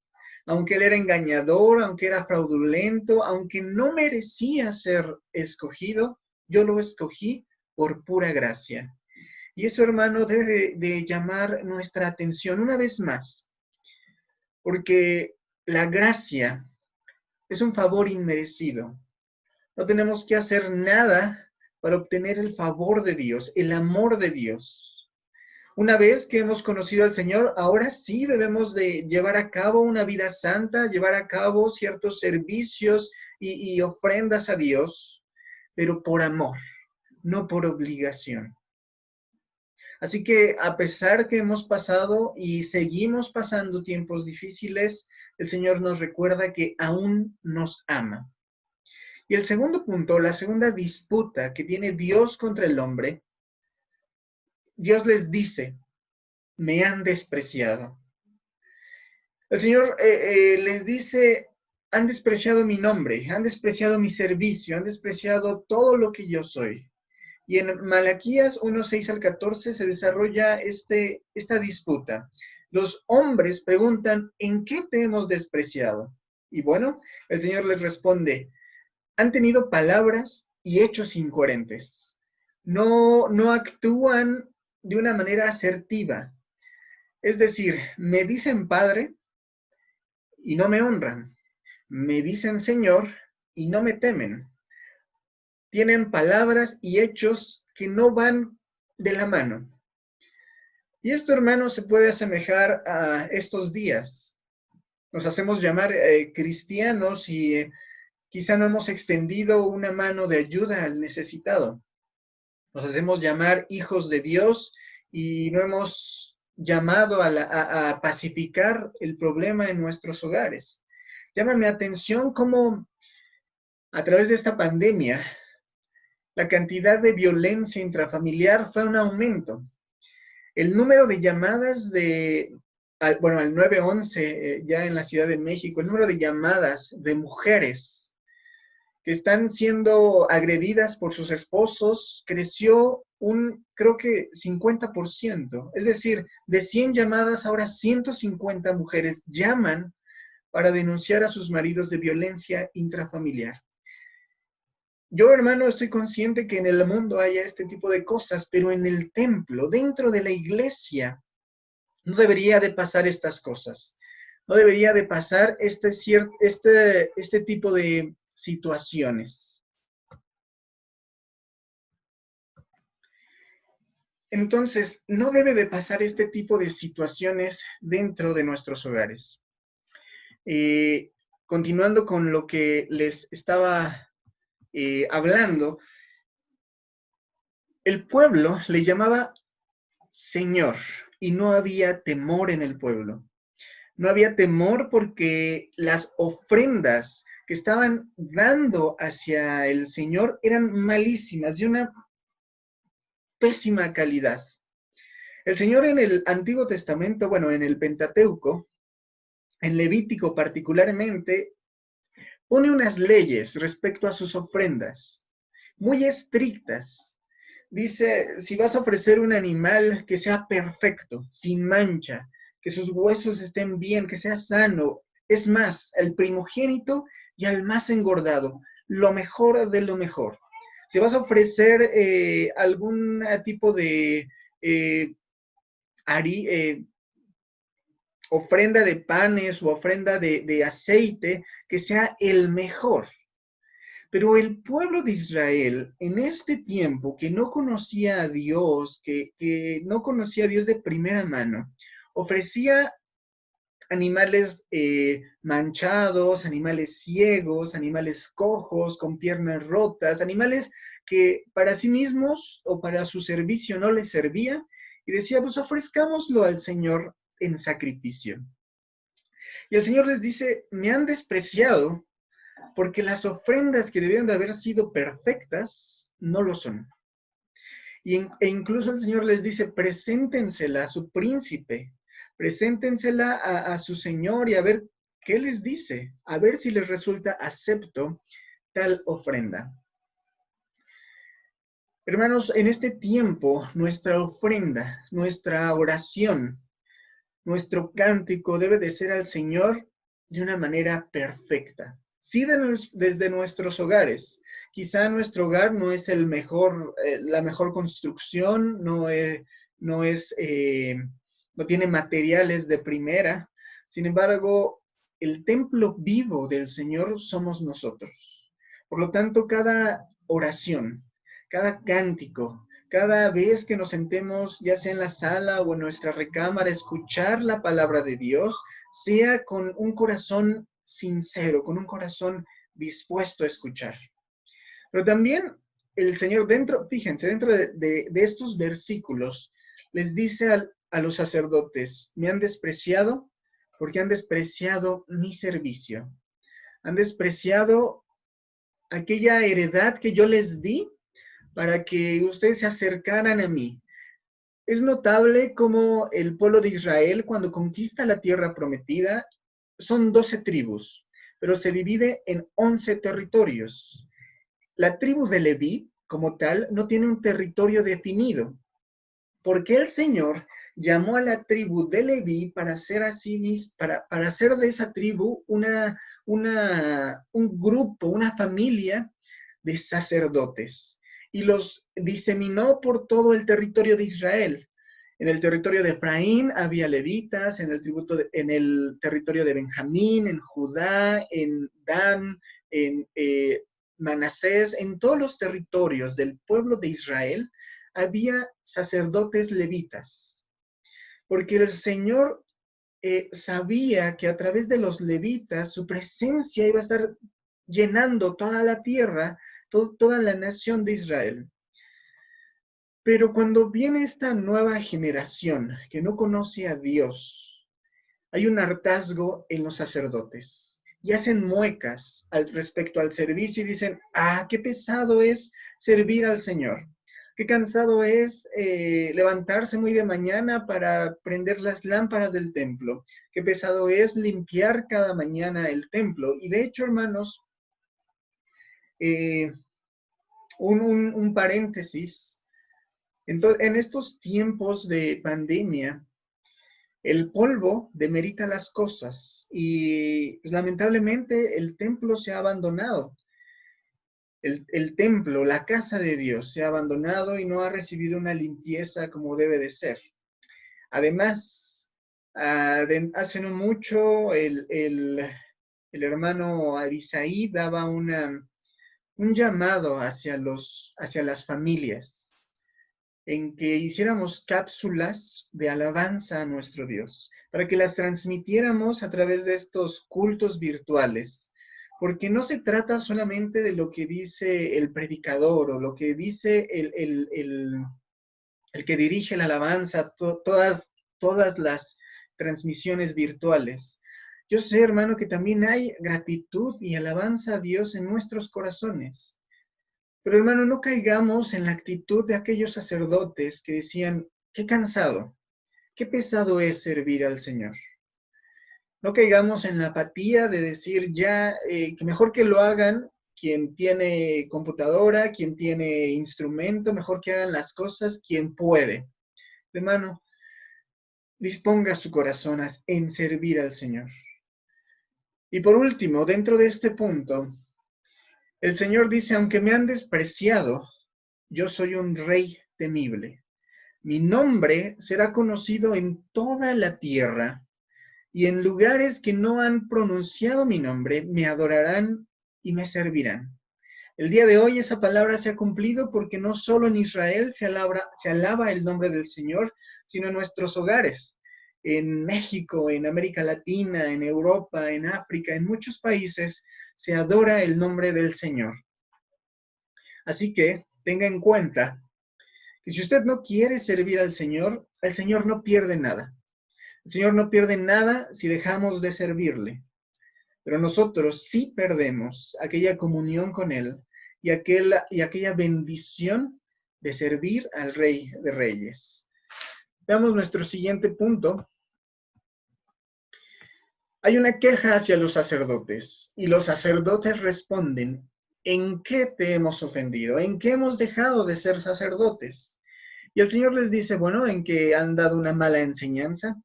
aunque él era engañador, aunque era fraudulento, aunque no merecía ser escogido, yo lo escogí por pura gracia. Y eso, hermano, debe de llamar nuestra atención una vez más, porque la gracia es un favor inmerecido. No tenemos que hacer nada para obtener el favor de Dios, el amor de Dios. Una vez que hemos conocido al Señor, ahora sí debemos de llevar a cabo una vida santa, llevar a cabo ciertos servicios y ofrendas a Dios, pero por amor, no por obligación. Así que a pesar que hemos pasado y seguimos pasando tiempos difíciles, el Señor nos recuerda que aún nos ama. Y el segundo punto, la segunda disputa que tiene Dios contra el hombre, Dios les dice, me han despreciado. El Señor les dice, han despreciado mi nombre, han despreciado mi servicio, han despreciado todo lo que yo soy. Y en Malaquías 1:6 al 14 se desarrolla esta disputa. Los hombres preguntan, ¿en qué te hemos despreciado? Y bueno, el Señor les responde, han tenido palabras y hechos incoherentes. No actúan de una manera asertiva. Es decir, me dicen Padre y no me honran. Me dicen Señor y no me temen. Tienen palabras y hechos que no van de la mano. Y esto, hermanos, se puede asemejar a estos días. Nos hacemos llamar cristianos y quizá no hemos extendido una mano de ayuda al necesitado. Nos hacemos llamar hijos de Dios y no hemos llamado a pacificar el problema en nuestros hogares. Llama mi atención cómo a través de esta pandemia la cantidad de violencia intrafamiliar fue un aumento. El número de llamadas al 911 ya en la Ciudad de México, el número de llamadas de mujeres que están siendo agredidas por sus esposos creció creo que 50%. Es decir, de 100 llamadas, ahora 150 mujeres llaman para denunciar a sus maridos de violencia intrafamiliar. Yo, hermano, estoy consciente que en el mundo haya este tipo de cosas, pero en el templo, dentro de la iglesia, no debería de pasar estas cosas. No debería de pasar este tipo de situaciones. Entonces, no debe de pasar este tipo de situaciones dentro de nuestros hogares. Continuando con lo que les estaba hablando, el pueblo le llamaba Señor y no había temor en el pueblo. No había temor porque las ofrendas que estaban dando hacia el Señor eran malísimas, de una pésima calidad. El Señor en el Antiguo Testamento, bueno, en el Pentateuco, en Levítico particularmente, pone unas leyes respecto a sus ofrendas, muy estrictas. Dice, si vas a ofrecer un animal que sea perfecto, sin mancha, que sus huesos estén bien, que sea sano, es más, el primogénito y al más engordado, lo mejor de lo mejor. Si vas a ofrecer algún tipo de ofrenda de panes o ofrenda de aceite, que sea el mejor. Pero el pueblo de Israel, en este tiempo que no conocía a Dios, que no conocía a Dios de primera mano, ofrecía animales manchados, animales ciegos, animales cojos, con piernas rotas, animales que para sí mismos o para su servicio no les servía, y decía, pues ofrezcámoslo al Señor en sacrificio. Y el Señor les dice, me han despreciado porque las ofrendas que debían de haber sido perfectas no lo son. E incluso el Señor les dice, preséntensela a su príncipe, preséntensela a su Señor y a ver qué les dice, a ver si les resulta acepto tal ofrenda. Hermanos, en este tiempo, nuestra ofrenda, nuestra oración, nuestro cántico debe de ser al Señor de una manera perfecta. Sí, desde nuestros hogares. Quizá nuestro hogar no es el mejor, la mejor construcción, no tiene materiales de primera. Sin embargo, el templo vivo del Señor somos nosotros. Por lo tanto, cada oración, cada cántico, Cada vez que nos sentemos, ya sea en la sala o en nuestra recámara, escuchar la palabra de Dios, sea con un corazón sincero, con un corazón dispuesto a escuchar. Pero también el Señor fíjense, dentro de estos versículos, les dice a los sacerdotes, me han despreciado porque han despreciado mi servicio. Han despreciado aquella heredad que yo les di para que ustedes se acercaran a mí. Es notable cómo el pueblo de Israel, cuando conquista la tierra prometida, son 12 tribus, pero se divide en 11 territorios. La tribu de Leví, como tal, no tiene un territorio definido, porque el Señor llamó a la tribu de Leví para hacer para hacer de esa tribu un grupo, una familia de sacerdotes, y los diseminó por todo el territorio de Israel. En el territorio de Efraín había levitas, en el territorio de Benjamín, en Judá, en Dan, en Manasés, en todos los territorios del pueblo de Israel había sacerdotes levitas, porque el Señor sabía que a través de los levitas su presencia iba a estar llenando toda la tierra, toda la nación de Israel. Pero cuando viene esta nueva generación que no conoce a Dios, hay un hartazgo en los sacerdotes y hacen muecas respecto al servicio y dicen, qué pesado es servir al Señor. Qué cansado es levantarse muy de mañana para prender las lámparas del templo. Qué pesado es limpiar cada mañana el templo. Y de hecho, hermanos, un paréntesis. En estos tiempos de pandemia, el polvo demerita las cosas y pues, lamentablemente el templo se ha abandonado. El templo, la casa de Dios, se ha abandonado y no ha recibido una limpieza como debe de ser. Además, hace no mucho el hermano Abisaí daba un llamado hacia las familias en que hiciéramos cápsulas de alabanza a nuestro Dios, para que las transmitiéramos a través de estos cultos virtuales. Porque no se trata solamente de lo que dice el predicador o lo que dice el que dirige la alabanza, todas las transmisiones virtuales. Yo sé, hermano, que también hay gratitud y alabanza a Dios en nuestros corazones. Pero, hermano, no caigamos en la actitud de aquellos sacerdotes que decían, qué cansado, qué pesado es servir al Señor. No caigamos en la apatía de decir que mejor que lo hagan quien tiene computadora, quien tiene instrumento, mejor que hagan las cosas quien puede. Hermano, disponga su corazón en servir al Señor. Y por último, dentro de este punto, el Señor dice, aunque me han despreciado, yo soy un rey temible. Mi nombre será conocido en toda la tierra. Y en lugares que no han pronunciado mi nombre, me adorarán y me servirán. El día de hoy esa palabra se ha cumplido porque no solo en Israel se alaba el nombre del Señor, sino en nuestros hogares. En México, en América Latina, en Europa, en África, en muchos países se adora el nombre del Señor. Así que tenga en cuenta que si usted no quiere servir al Señor no pierde nada. El Señor no pierde nada si dejamos de servirle, pero nosotros sí perdemos aquella comunión con Él y aquella bendición de servir al Rey de Reyes. Veamos nuestro siguiente punto. Hay una queja hacia los sacerdotes y los sacerdotes responden, ¿en qué te hemos ofendido? ¿En qué hemos dejado de ser sacerdotes? Y el Señor les dice, bueno, en que han dado una mala enseñanza,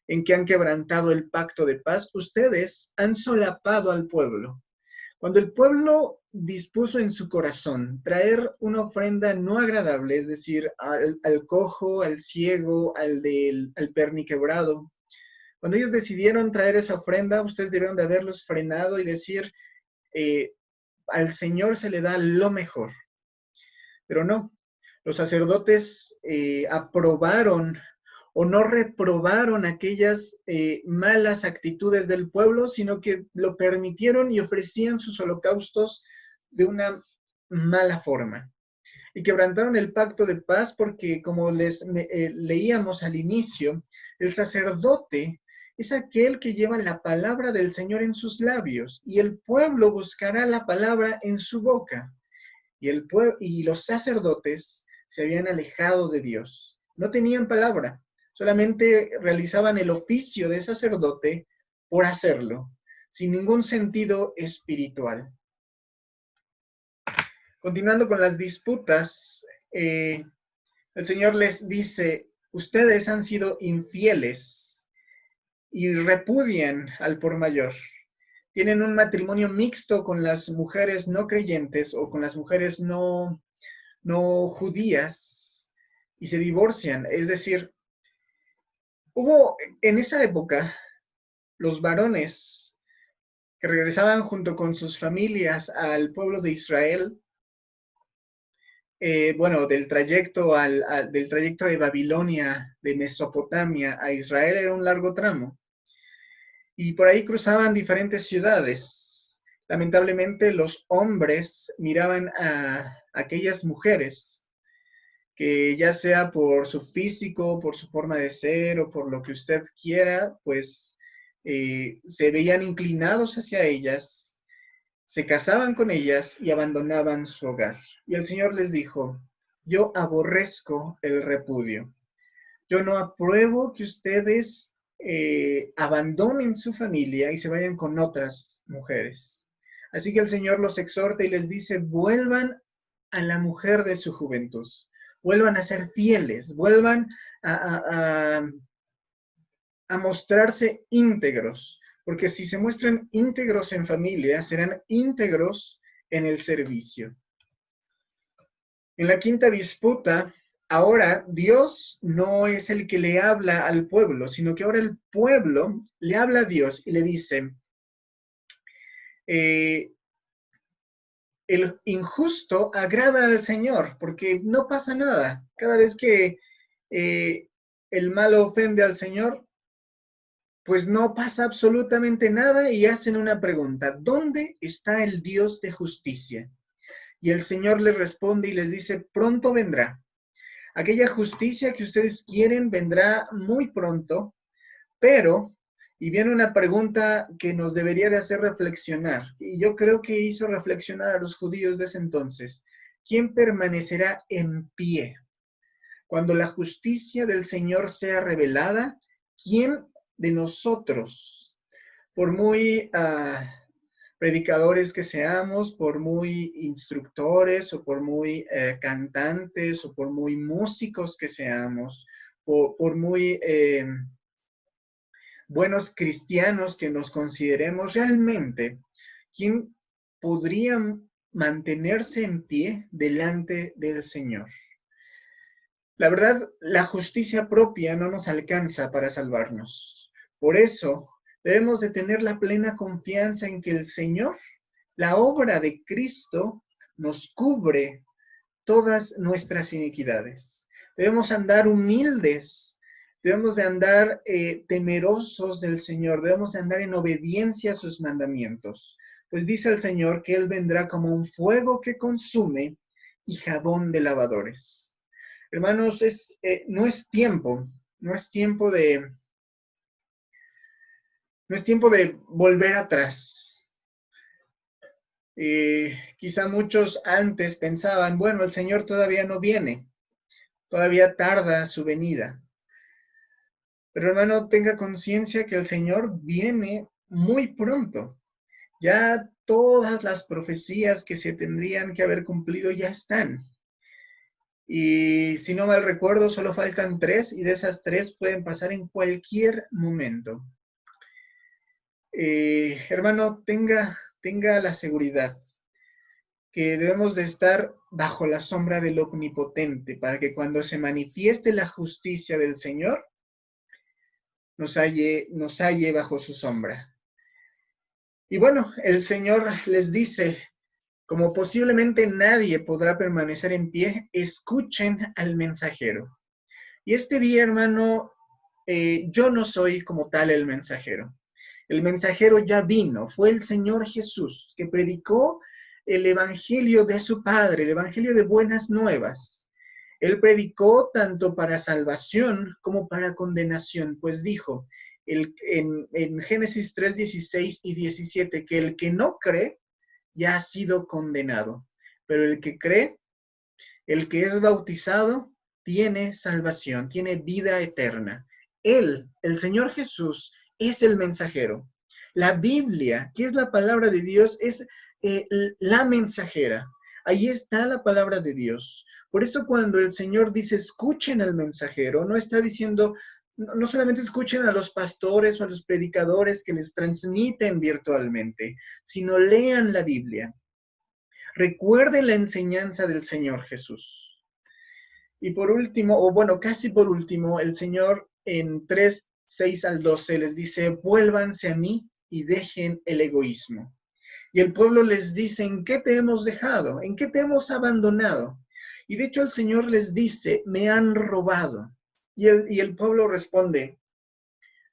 en que han quebrantado el pacto de paz, ustedes han solapado al pueblo. Cuando el pueblo dispuso en su corazón traer una ofrenda no agradable, es decir, al cojo, al ciego, al perniquebrado, cuando ellos decidieron traer esa ofrenda, ustedes debieron de haberlos frenado y decir, al Señor se le da lo mejor. Pero no, Los sacerdotes aprobaron o no reprobaron aquellas malas actitudes del pueblo, sino que lo permitieron y ofrecían sus holocaustos de una mala forma. Y quebrantaron el pacto de paz porque, como leíamos al inicio, el sacerdote es aquel que lleva la palabra del Señor en sus labios, y el pueblo buscará la palabra en su boca. Y los sacerdotes se habían alejado de Dios. No tenían palabra, solamente realizaban el oficio de sacerdote por hacerlo, sin ningún sentido espiritual. Continuando con las disputas, el Señor les dice, ustedes han sido infieles y repudian al por mayor. Tienen un matrimonio mixto con las mujeres no creyentes o con las mujeres no judías y se divorcian. Es decir, hubo en esa época los varones que regresaban junto con sus familias al pueblo de Israel, del trayecto de Babilonia, de Mesopotamia a Israel era un largo tramo. Y por ahí cruzaban diferentes ciudades. Lamentablemente los hombres miraban a aquellas mujeres que ya sea por su físico, por su forma de ser o por lo que usted quiera, pues se veían inclinados hacia ellas, se casaban con ellas y abandonaban su hogar. Y el Señor les dijo, yo aborrezco el repudio. Yo no apruebo que ustedes abandonen su familia y se vayan con otras mujeres. Así que el Señor los exhorta y les dice, vuelvan a la mujer de su juventud, vuelvan a ser fieles, vuelvan a mostrarse íntegros, porque si se muestran íntegros en familia, serán íntegros en el servicio. En la quinta disputa, ahora Dios no es el que le habla al pueblo, sino que ahora el pueblo le habla a Dios y le dice, el injusto agrada al Señor, porque no pasa nada. Cada vez que el malo ofende al Señor, pues no pasa absolutamente nada y hacen una pregunta, ¿dónde está el Dios de justicia? Y el Señor les responde y les dice, pronto vendrá. Aquella justicia que ustedes quieren vendrá muy pronto, pero, y viene una pregunta que nos debería de hacer reflexionar, y yo creo que hizo reflexionar a los judíos de ese entonces, ¿quién permanecerá en pie? Cuando la justicia del Señor sea revelada, ¿quién de nosotros, por muy predicadores que seamos, por muy instructores o por muy cantantes o por muy músicos que seamos, por muy buenos cristianos que nos consideremos realmente, ¿quién podría mantenerse en pie delante del Señor? La verdad, la justicia propia no nos alcanza para salvarnos. Por eso, debemos de tener la plena confianza en que el Señor, la obra de Cristo, nos cubre todas nuestras iniquidades. Debemos andar humildes, debemos de andar temerosos del Señor, debemos de andar en obediencia a sus mandamientos. Pues dice el Señor que Él vendrá como un fuego que consume y jabón de lavadores. Hermanos, no es tiempo de volver atrás. Quizá muchos antes pensaban, bueno, el Señor todavía no viene, todavía tarda su venida. Pero hermano, tenga conciencia que el Señor viene muy pronto. Ya todas las profecías que se tendrían que haber cumplido ya están. Y si no mal recuerdo, solo faltan 3 y de esas 3 pueden pasar en cualquier momento. Hermano, tenga la seguridad que debemos de estar bajo la sombra del Omnipotente para que cuando se manifieste la justicia del Señor, nos halle bajo su sombra. Y bueno, el Señor les dice, Como posiblemente nadie podrá permanecer en pie, escuchen al mensajero. Y este día, hermano, yo no soy como tal el mensajero. El mensajero ya vino, fue el Señor Jesús, que predicó el evangelio de su Padre, el evangelio de buenas nuevas. Él predicó tanto para salvación como para condenación, pues dijo en Génesis 3, 16 y 17 que el que no cree ya ha sido condenado, pero el que cree, el que es bautizado, tiene salvación, tiene vida eterna. Él, el Señor Jesús, es el mensajero. La Biblia, que es la palabra de Dios, es la mensajera. Ahí está la palabra de Dios. Por eso cuando el Señor dice, escuchen al mensajero, no está diciendo, no solamente escuchen a los pastores o a los predicadores que les transmiten virtualmente, sino lean la Biblia. Recuerden la enseñanza del Señor Jesús. Y por último, o bueno, casi por último, el Señor en 3, 6 al 12 les dice, vuélvanse a mí y dejen el egoísmo. Y el pueblo les dice, ¿en qué te hemos dejado? ¿En qué te hemos abandonado? Y de hecho el Señor les dice, me han robado. Y el pueblo responde,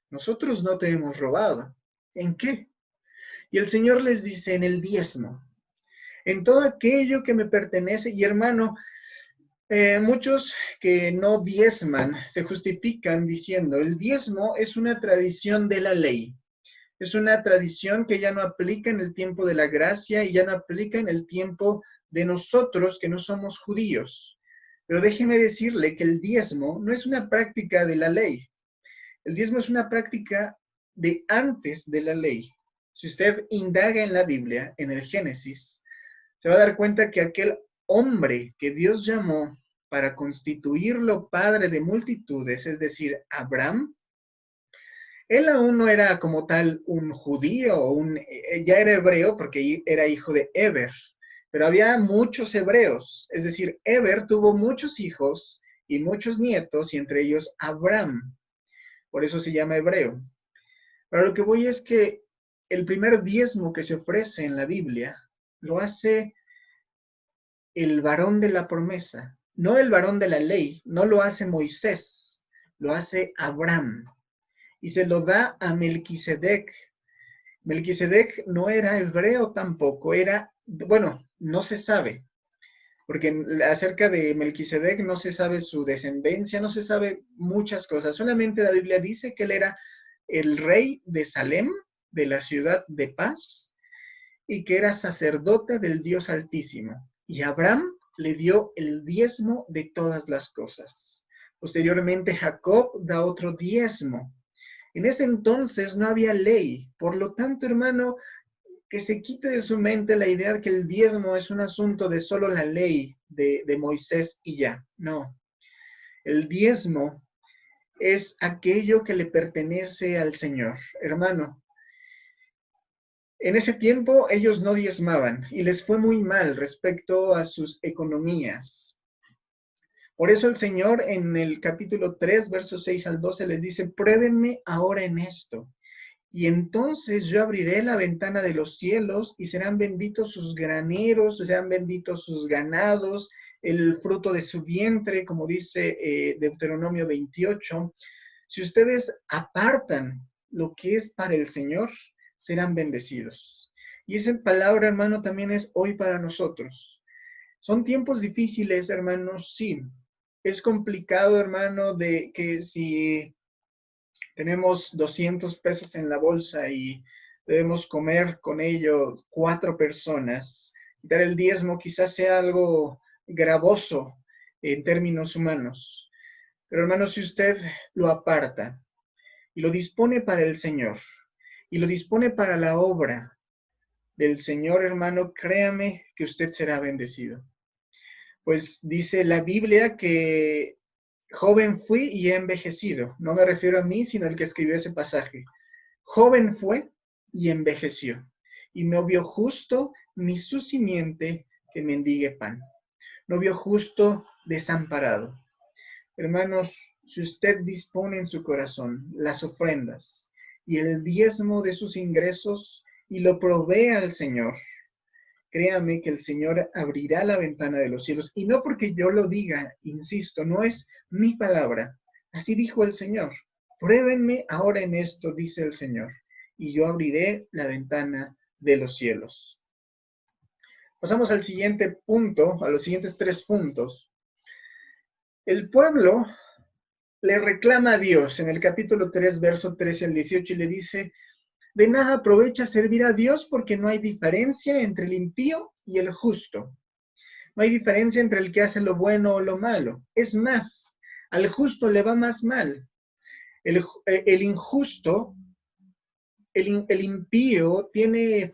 nosotros no te hemos robado. ¿En qué? Y el Señor les dice, en el diezmo, en todo aquello que me pertenece. Y hermano, muchos que no diezman se justifican diciendo, el diezmo es una tradición de la ley. Es una tradición que ya no aplica en el tiempo de la gracia y ya no aplica en el tiempo de nosotros que no somos judíos. Pero déjeme decirle que el diezmo no es una práctica de la ley. El diezmo es una práctica de antes de la ley. Si usted indaga en la Biblia, en el Génesis, se va a dar cuenta que aquel hombre que Dios llamó para constituirlo padre de multitudes, es decir, Abraham, él aún no era como tal un judío, ya era hebreo porque era hijo de Eber, pero había muchos hebreos, es decir, Eber tuvo muchos hijos y muchos nietos, y entre ellos Abraham, por eso se llama hebreo. Pero lo que voy es que el primer diezmo que se ofrece en la Biblia lo hace el varón de la promesa, no el varón de la ley, no lo hace Moisés, lo hace Abraham. Y se lo da a Melquisedec. Melquisedec no era hebreo tampoco, bueno, no se sabe, porque acerca de Melquisedec no se sabe su descendencia, no se sabe muchas cosas, solamente la Biblia dice que él era el rey de Salem, de la ciudad de paz, y que era sacerdote del Dios Altísimo. Y Abraham le dio el diezmo de todas las cosas. Posteriormente Jacob da otro diezmo. En ese entonces no había ley, por lo tanto, hermano, que se quite de su mente la idea de que el diezmo es un asunto de solo la ley de Moisés y ya. No, el diezmo es aquello que le pertenece al Señor. Hermano, en ese tiempo ellos no diezmaban y les fue muy mal respecto a sus economías. Por eso el Señor en el capítulo 3, versos 6 al 12 les dice, pruébenme ahora en esto, y entonces yo abriré la ventana de los cielos y serán benditos sus graneros, serán benditos sus ganados, el fruto de su vientre, como dice Deuteronomio 28. Si ustedes apartan lo que es para el Señor, serán bendecidos. Y esa palabra, hermano, también es hoy para nosotros. Son tiempos difíciles, hermanos, sí. Es complicado, hermano, de que si tenemos 200 pesos en la bolsa y debemos comer con ello 4 personas, dar el diezmo quizás sea algo gravoso en términos humanos. Pero, hermano, si usted lo aparta y lo dispone para el Señor y lo dispone para la obra del Señor, hermano, créame que usted será bendecido. Pues dice la Biblia que joven fui y he envejecido. No me refiero a mí, sino al que escribió ese pasaje. Joven fue y envejeció, y no vio justo ni su simiente que mendigue pan. No vio justo desamparado. Hermanos, si usted dispone en su corazón las ofrendas y el diezmo de sus ingresos y lo provee al Señor, créame que el Señor abrirá la ventana de los cielos. Y no porque yo lo diga, insisto, no es mi palabra. Así dijo el Señor. Pruébenme ahora en esto, dice el Señor, y yo abriré la ventana de los cielos. Pasamos al siguiente punto, a los siguientes 3 puntos. El pueblo le reclama a Dios en el capítulo 3, verso 13 al 18, y le dice: de nada aprovecha servir a Dios porque no hay diferencia entre el impío y el justo. No hay diferencia entre el que hace lo bueno o lo malo. Es más, al justo le va más mal. El injusto, el impío tiene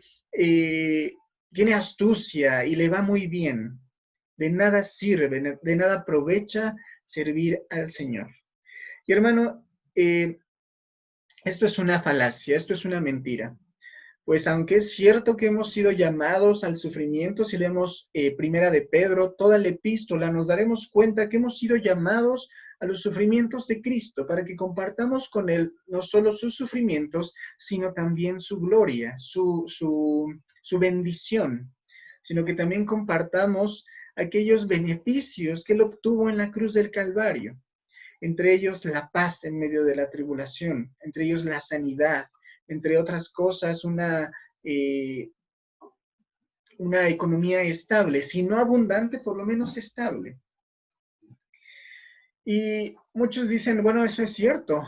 astucia y le va muy bien. De nada sirve, de nada aprovecha servir al Señor. Y hermano, esto es una falacia, esto es una mentira. Pues aunque es cierto que hemos sido llamados al sufrimiento, si leemos Primera de Pedro, toda la epístola, nos daremos cuenta que hemos sido llamados a los sufrimientos de Cristo, para que compartamos con Él no solo sus sufrimientos, sino también su gloria, su bendición, sino que también compartamos aquellos beneficios que Él obtuvo en la cruz del Calvario, entre ellos la paz en medio de la tribulación, entre ellos la sanidad, entre otras cosas, una economía estable, si no abundante, por lo menos estable. Y muchos dicen, bueno, eso es cierto,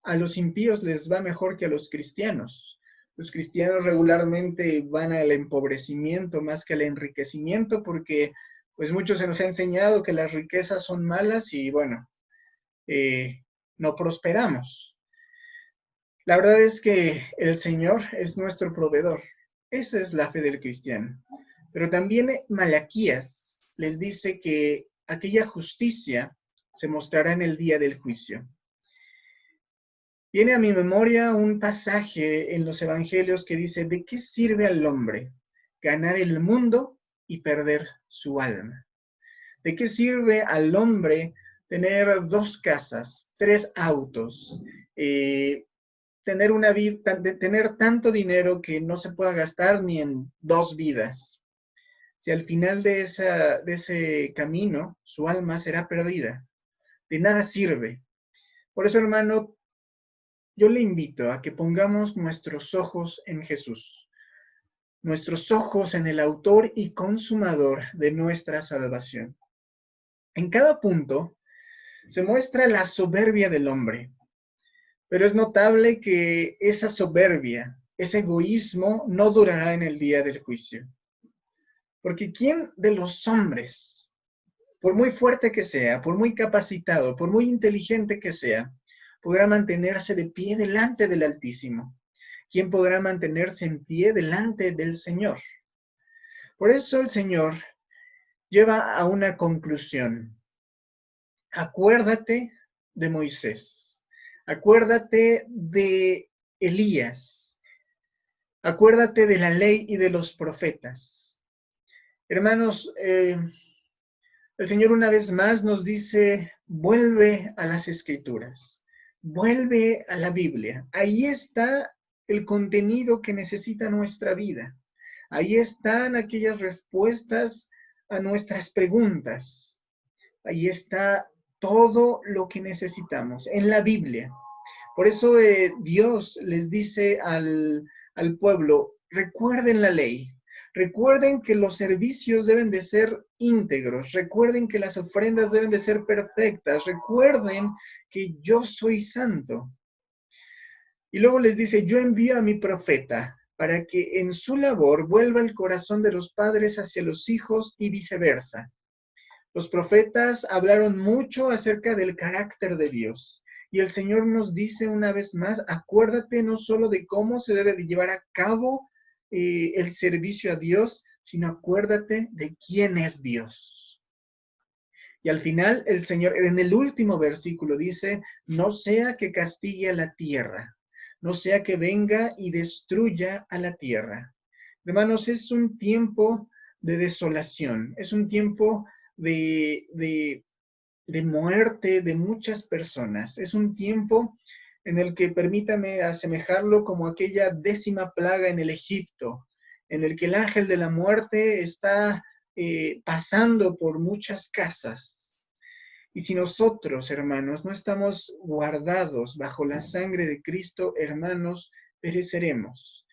a los impíos les va mejor que a los cristianos. Los cristianos regularmente van al empobrecimiento más que al enriquecimiento, porque pues muchos se nos ha enseñado que las riquezas son malas y bueno, no prosperamos. La verdad es que el Señor es nuestro proveedor. Esa es la fe del cristiano. Pero también Malaquías les dice que aquella justicia se mostrará en el día del juicio. Viene a mi memoria un pasaje en los evangelios que dice: ¿de qué sirve al hombre ganar el mundo y perder su alma? ¿De qué sirve al hombre tener 2 casas, 3 autos, tener tanto dinero que no se pueda gastar ni en 2 vidas? Si al final de ese camino su alma será perdida, de nada sirve. Por eso, hermano, yo le invito a que pongamos nuestros ojos en Jesús, nuestros ojos en el autor y consumador de nuestra salvación. En cada punto se muestra la soberbia del hombre, pero es notable que esa soberbia, ese egoísmo, no durará en el día del juicio. Porque ¿quién de los hombres, por muy fuerte que sea, por muy capacitado, por muy inteligente que sea, podrá mantenerse de pie delante del Altísimo? ¿Quién podrá mantenerse en pie delante del Señor? Por eso el Señor lleva a una conclusión. Acuérdate de Moisés, acuérdate de Elías, acuérdate de la ley y de los profetas. Hermanos, el Señor una vez más nos dice: vuelve a las Escrituras, vuelve a la Biblia. Ahí está el contenido que necesita nuestra vida. Ahí están aquellas respuestas a nuestras preguntas. Ahí está todo lo que necesitamos en la Biblia. Por eso Dios les dice al pueblo: recuerden la ley, recuerden que los servicios deben de ser íntegros, recuerden que las ofrendas deben de ser perfectas, recuerden que yo soy santo. Y luego les dice: yo envío a mi profeta para que en su labor vuelva el corazón de los padres hacia los hijos y viceversa. Los profetas hablaron mucho acerca del carácter de Dios. Y el Señor nos dice una vez más: acuérdate no solo de cómo se debe de llevar a cabo el servicio a Dios, sino acuérdate de quién es Dios. Y al final el Señor, en el último versículo, dice: no sea que castigue a la tierra, no sea que venga y destruya a la tierra. Hermanos, es un tiempo de desolación, es un tiempo de muerte de muchas personas. Es un tiempo en el que, permítame asemejarlo como aquella 10ª plaga en el Egipto, en el que el ángel de la muerte está pasando por muchas casas. Y si nosotros, hermanos, no estamos guardados bajo la sangre de Cristo, hermanos, pereceremos.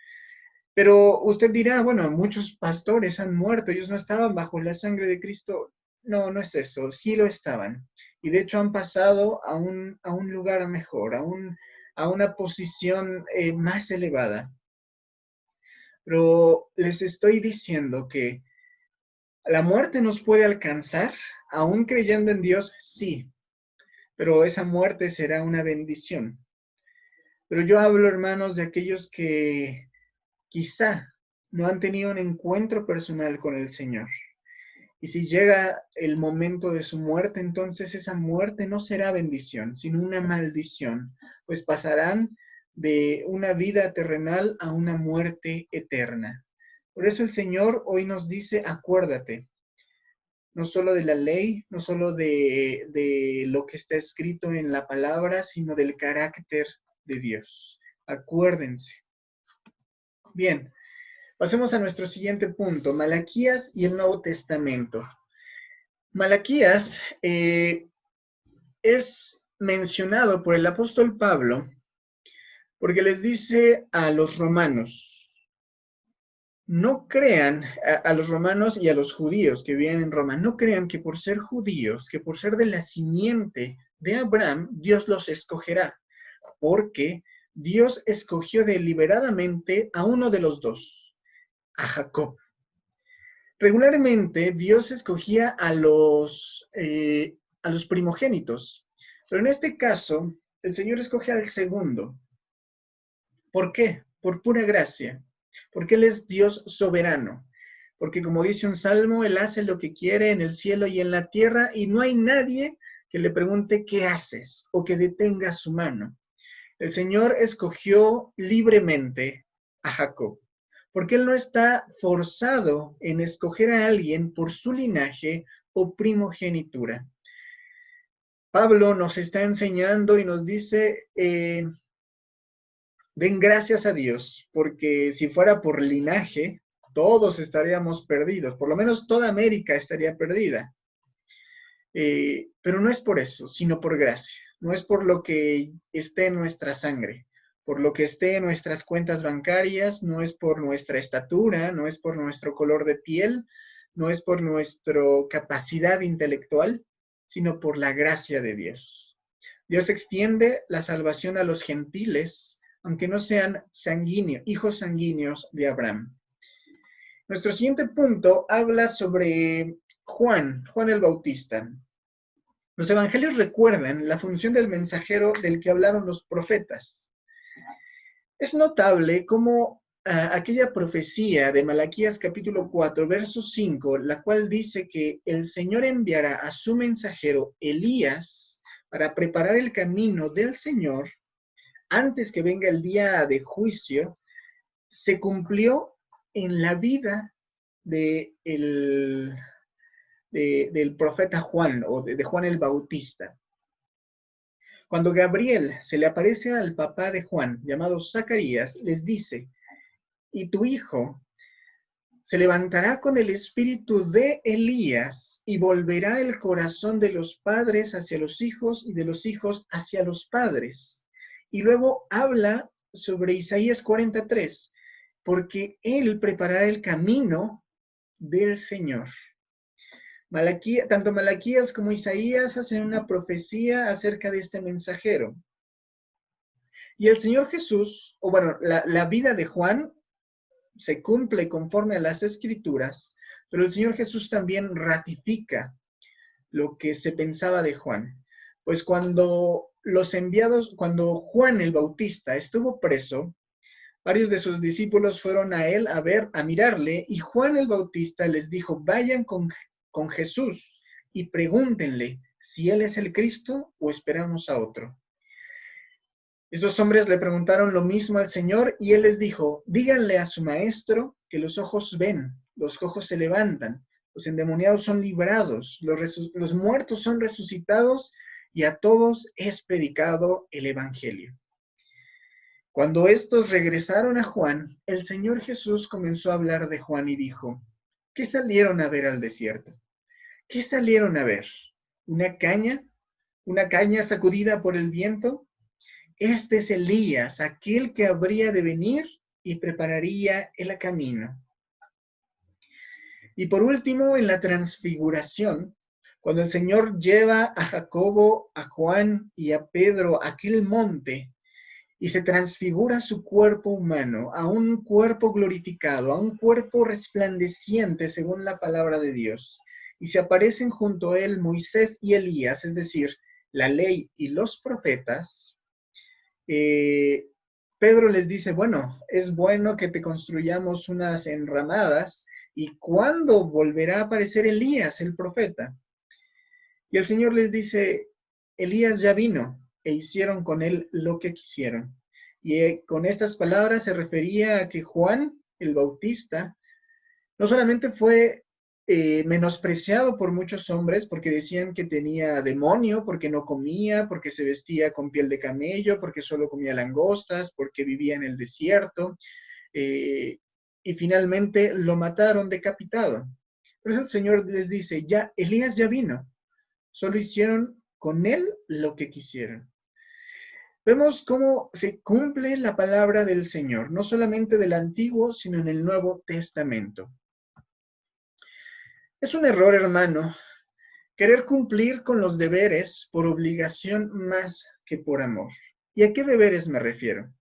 Pero usted dirá, bueno, muchos pastores han muerto, ellos no estaban bajo la sangre de Cristo. No, no es eso, sí lo estaban. Y de hecho han pasado a un lugar mejor, a una posición más elevada. Pero les estoy diciendo que la muerte nos puede alcanzar, aún creyendo en Dios, sí, pero esa muerte será una bendición. Pero yo hablo, hermanos, de aquellos que quizá no han tenido un encuentro personal con el Señor. Y si llega el momento de su muerte, entonces esa muerte no será bendición, sino una maldición, pues pasarán de una vida terrenal a una muerte eterna. Por eso el Señor hoy nos dice, acuérdate, no solo de la ley, no solo de lo que está escrito en la palabra, sino del carácter de Dios. Acuérdense. Bien, pasemos a nuestro siguiente punto, Malaquías y el Nuevo Testamento. Malaquías es mencionado por el apóstol Pablo porque les dice a los romanos, no crean, a los romanos y a los judíos que viven en Roma, no crean que por ser judíos, que por ser de la simiente de Abraham, Dios los escogerá, porque Dios escogió deliberadamente a uno de los dos, a Jacob. Regularmente Dios escogía a los primogénitos, pero en este caso el Señor escoge al segundo. ¿Por qué? Por pura gracia, porque Él es Dios soberano, porque como dice un salmo, Él hace lo que quiere en el cielo y en la tierra y no hay nadie que le pregunte qué haces o que detenga su mano. El Señor escogió libremente a Jacob, porque Él no está forzado en escoger a alguien por su linaje o primogenitura. Pablo nos está enseñando y nos dice, den gracias a Dios, porque si fuera por linaje, todos estaríamos perdidos, por lo menos toda América estaría perdida. Pero no es por eso, sino por gracia. No es por lo que esté en nuestra sangre, por lo que esté en nuestras cuentas bancarias, no es por nuestra estatura, no es por nuestro color de piel, no es por nuestra capacidad intelectual, sino por la gracia de Dios. Dios extiende la salvación a los gentiles, aunque no sean hijos sanguíneos de Abraham. Nuestro siguiente punto habla sobre Juan el Bautista. Los evangelios recuerdan la función del mensajero del que hablaron los profetas. Es notable cómo aquella profecía de Malaquías capítulo 4, verso 5, la cual dice que el Señor enviará a su mensajero Elías para preparar el camino del Señor antes que venga el día de juicio, se cumplió en la vida del profeta Juan o de Juan el Bautista. Cuando Gabriel se le aparece al papá de Juan, llamado Zacarías, les dice, y tu hijo se levantará con el espíritu de Elías y volverá el corazón de los padres hacia los hijos y de los hijos hacia los padres. Y luego habla sobre Isaías 43, porque él preparará el camino del Señor. Tanto Malaquías como Isaías hacen una profecía acerca de este mensajero. Y el Señor Jesús, o bueno, la vida de Juan se cumple conforme a las Escrituras, pero el Señor Jesús también ratifica lo que se pensaba de Juan. Pues cuando cuando Juan el Bautista estuvo preso, varios de sus discípulos fueron a él a mirarle, y Juan el Bautista les dijo, vayan con Jesús y pregúntenle si él es el Cristo o esperamos a otro. Estos hombres le preguntaron lo mismo al Señor y él les dijo, díganle a su maestro que los ojos ven, los ojos se levantan, los endemoniados son librados, los muertos son resucitados y a todos es predicado el Evangelio. Cuando estos regresaron a Juan, el Señor Jesús comenzó a hablar de Juan y dijo, ¿qué salieron a ver al desierto? ¿Qué salieron a ver? ¿Una caña? ¿Una caña sacudida por el viento? Este es Elías, aquel que habría de venir y prepararía el camino. Y por último, en la transfiguración, cuando el Señor lleva a Jacobo, a Juan y a Pedro a aquel monte y se transfigura su cuerpo humano a un cuerpo glorificado, a un cuerpo resplandeciente según la palabra de Dios, y se aparecen junto a él Moisés y Elías, es decir, la ley y los profetas, Pedro les dice, bueno, es bueno que te construyamos unas enramadas, ¿y cuándo volverá a aparecer Elías, el profeta? Y el Señor les dice, Elías ya vino, e hicieron con él lo que quisieron. Y con estas palabras se refería a que Juan, el Bautista, no solamente fue menospreciado por muchos hombres porque decían que tenía demonio, porque no comía, porque se vestía con piel de camello, porque solo comía langostas, porque vivía en el desierto, y finalmente lo mataron decapitado. Por eso el Señor les dice, ya, Elías ya vino, solo hicieron con él lo que quisieron. Vemos cómo se cumple la palabra del Señor, no solamente del Antiguo, sino en el Nuevo Testamento. Es un error, hermano, querer cumplir con los deberes por obligación más que por amor. ¿Y a qué deberes me refiero?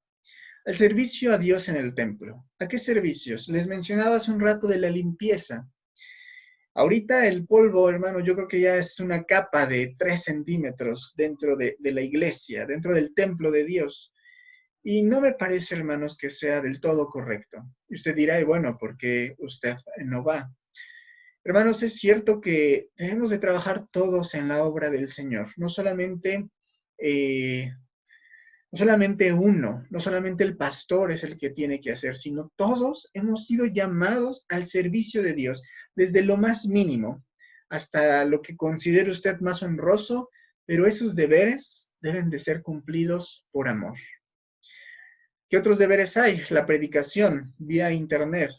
Al servicio a Dios en el templo. ¿A qué servicios? Les mencionaba hace un rato de la limpieza. Ahorita el polvo, hermano, yo creo que ya es una capa de 3 centímetros dentro de la iglesia, dentro del templo de Dios. Y no me parece, hermanos, que sea del todo correcto. Y usted dirá, y bueno, ¿por qué usted no va? Hermanos, es cierto que debemos de trabajar todos en la obra del Señor, no solamente uno, no solamente el pastor es el que tiene que hacer, sino todos hemos sido llamados al servicio de Dios, desde lo más mínimo hasta lo que considere usted más honroso, pero esos deberes deben de ser cumplidos por amor. ¿Qué otros deberes hay? La predicación vía internet,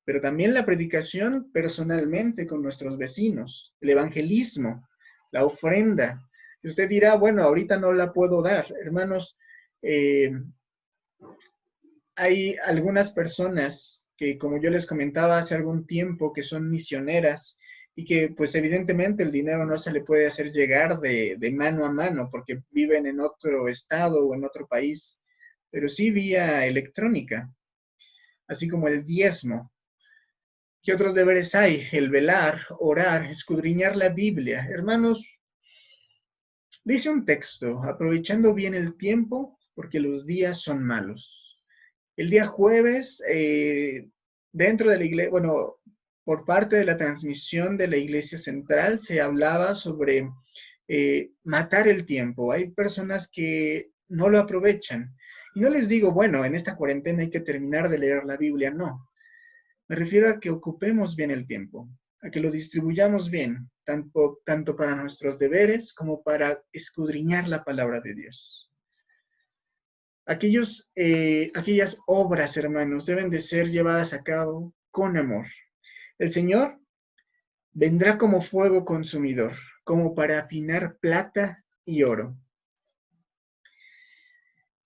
pero también la predicación personalmente con nuestros vecinos, el evangelismo, la ofrenda. Y usted dirá, bueno, ahorita no la puedo dar. Hermanos, hay algunas personas que, como yo les comentaba hace algún tiempo, que son misioneras y que pues evidentemente el dinero no se le puede hacer llegar de mano a mano porque viven en otro estado o en otro país, pero sí vía electrónica, así como el diezmo. ¿Qué otros deberes hay? El velar, orar, escudriñar la Biblia. Hermanos, dice un texto, aprovechando bien el tiempo porque los días son malos. El día jueves, dentro de la iglesia, bueno, por parte de la transmisión de la iglesia central, se hablaba sobre matar el tiempo. Hay personas que no lo aprovechan. Y no les digo, bueno, en esta cuarentena hay que terminar de leer la Biblia, no. Me refiero a que ocupemos bien el tiempo, a que lo distribuyamos bien, tanto para nuestros deberes como para escudriñar la palabra de Dios. Aquellas obras, hermanos, deben de ser llevadas a cabo con amor. El Señor vendrá como fuego consumidor, como para afinar plata y oro.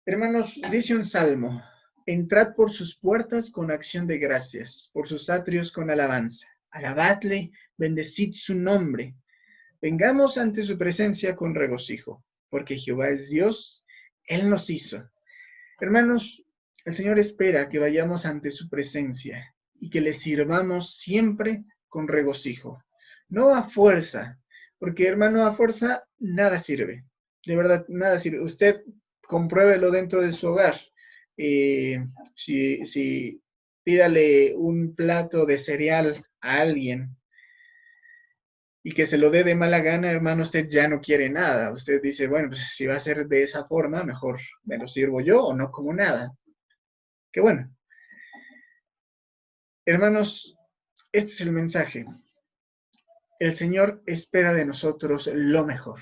Hermanos, dice un salmo, entrad por sus puertas con acción de gracias, por sus atrios con alabanza. Alabadle, bendecid su nombre. Vengamos ante su presencia con regocijo, porque Jehová es Dios, Él nos hizo. Hermanos, el Señor espera que vayamos ante su presencia y que le sirvamos siempre con regocijo. No a fuerza, porque hermano, a fuerza nada sirve. De verdad, nada sirve. Usted compruébelo dentro de su hogar. Si pídale un plato de cereal a alguien y que se lo dé de mala gana, hermano, usted ya no quiere nada. Usted dice, bueno, pues si va a ser de esa forma, mejor me lo sirvo yo o no como nada. Qué bueno. Hermanos, este es el mensaje. El Señor espera de nosotros lo mejor,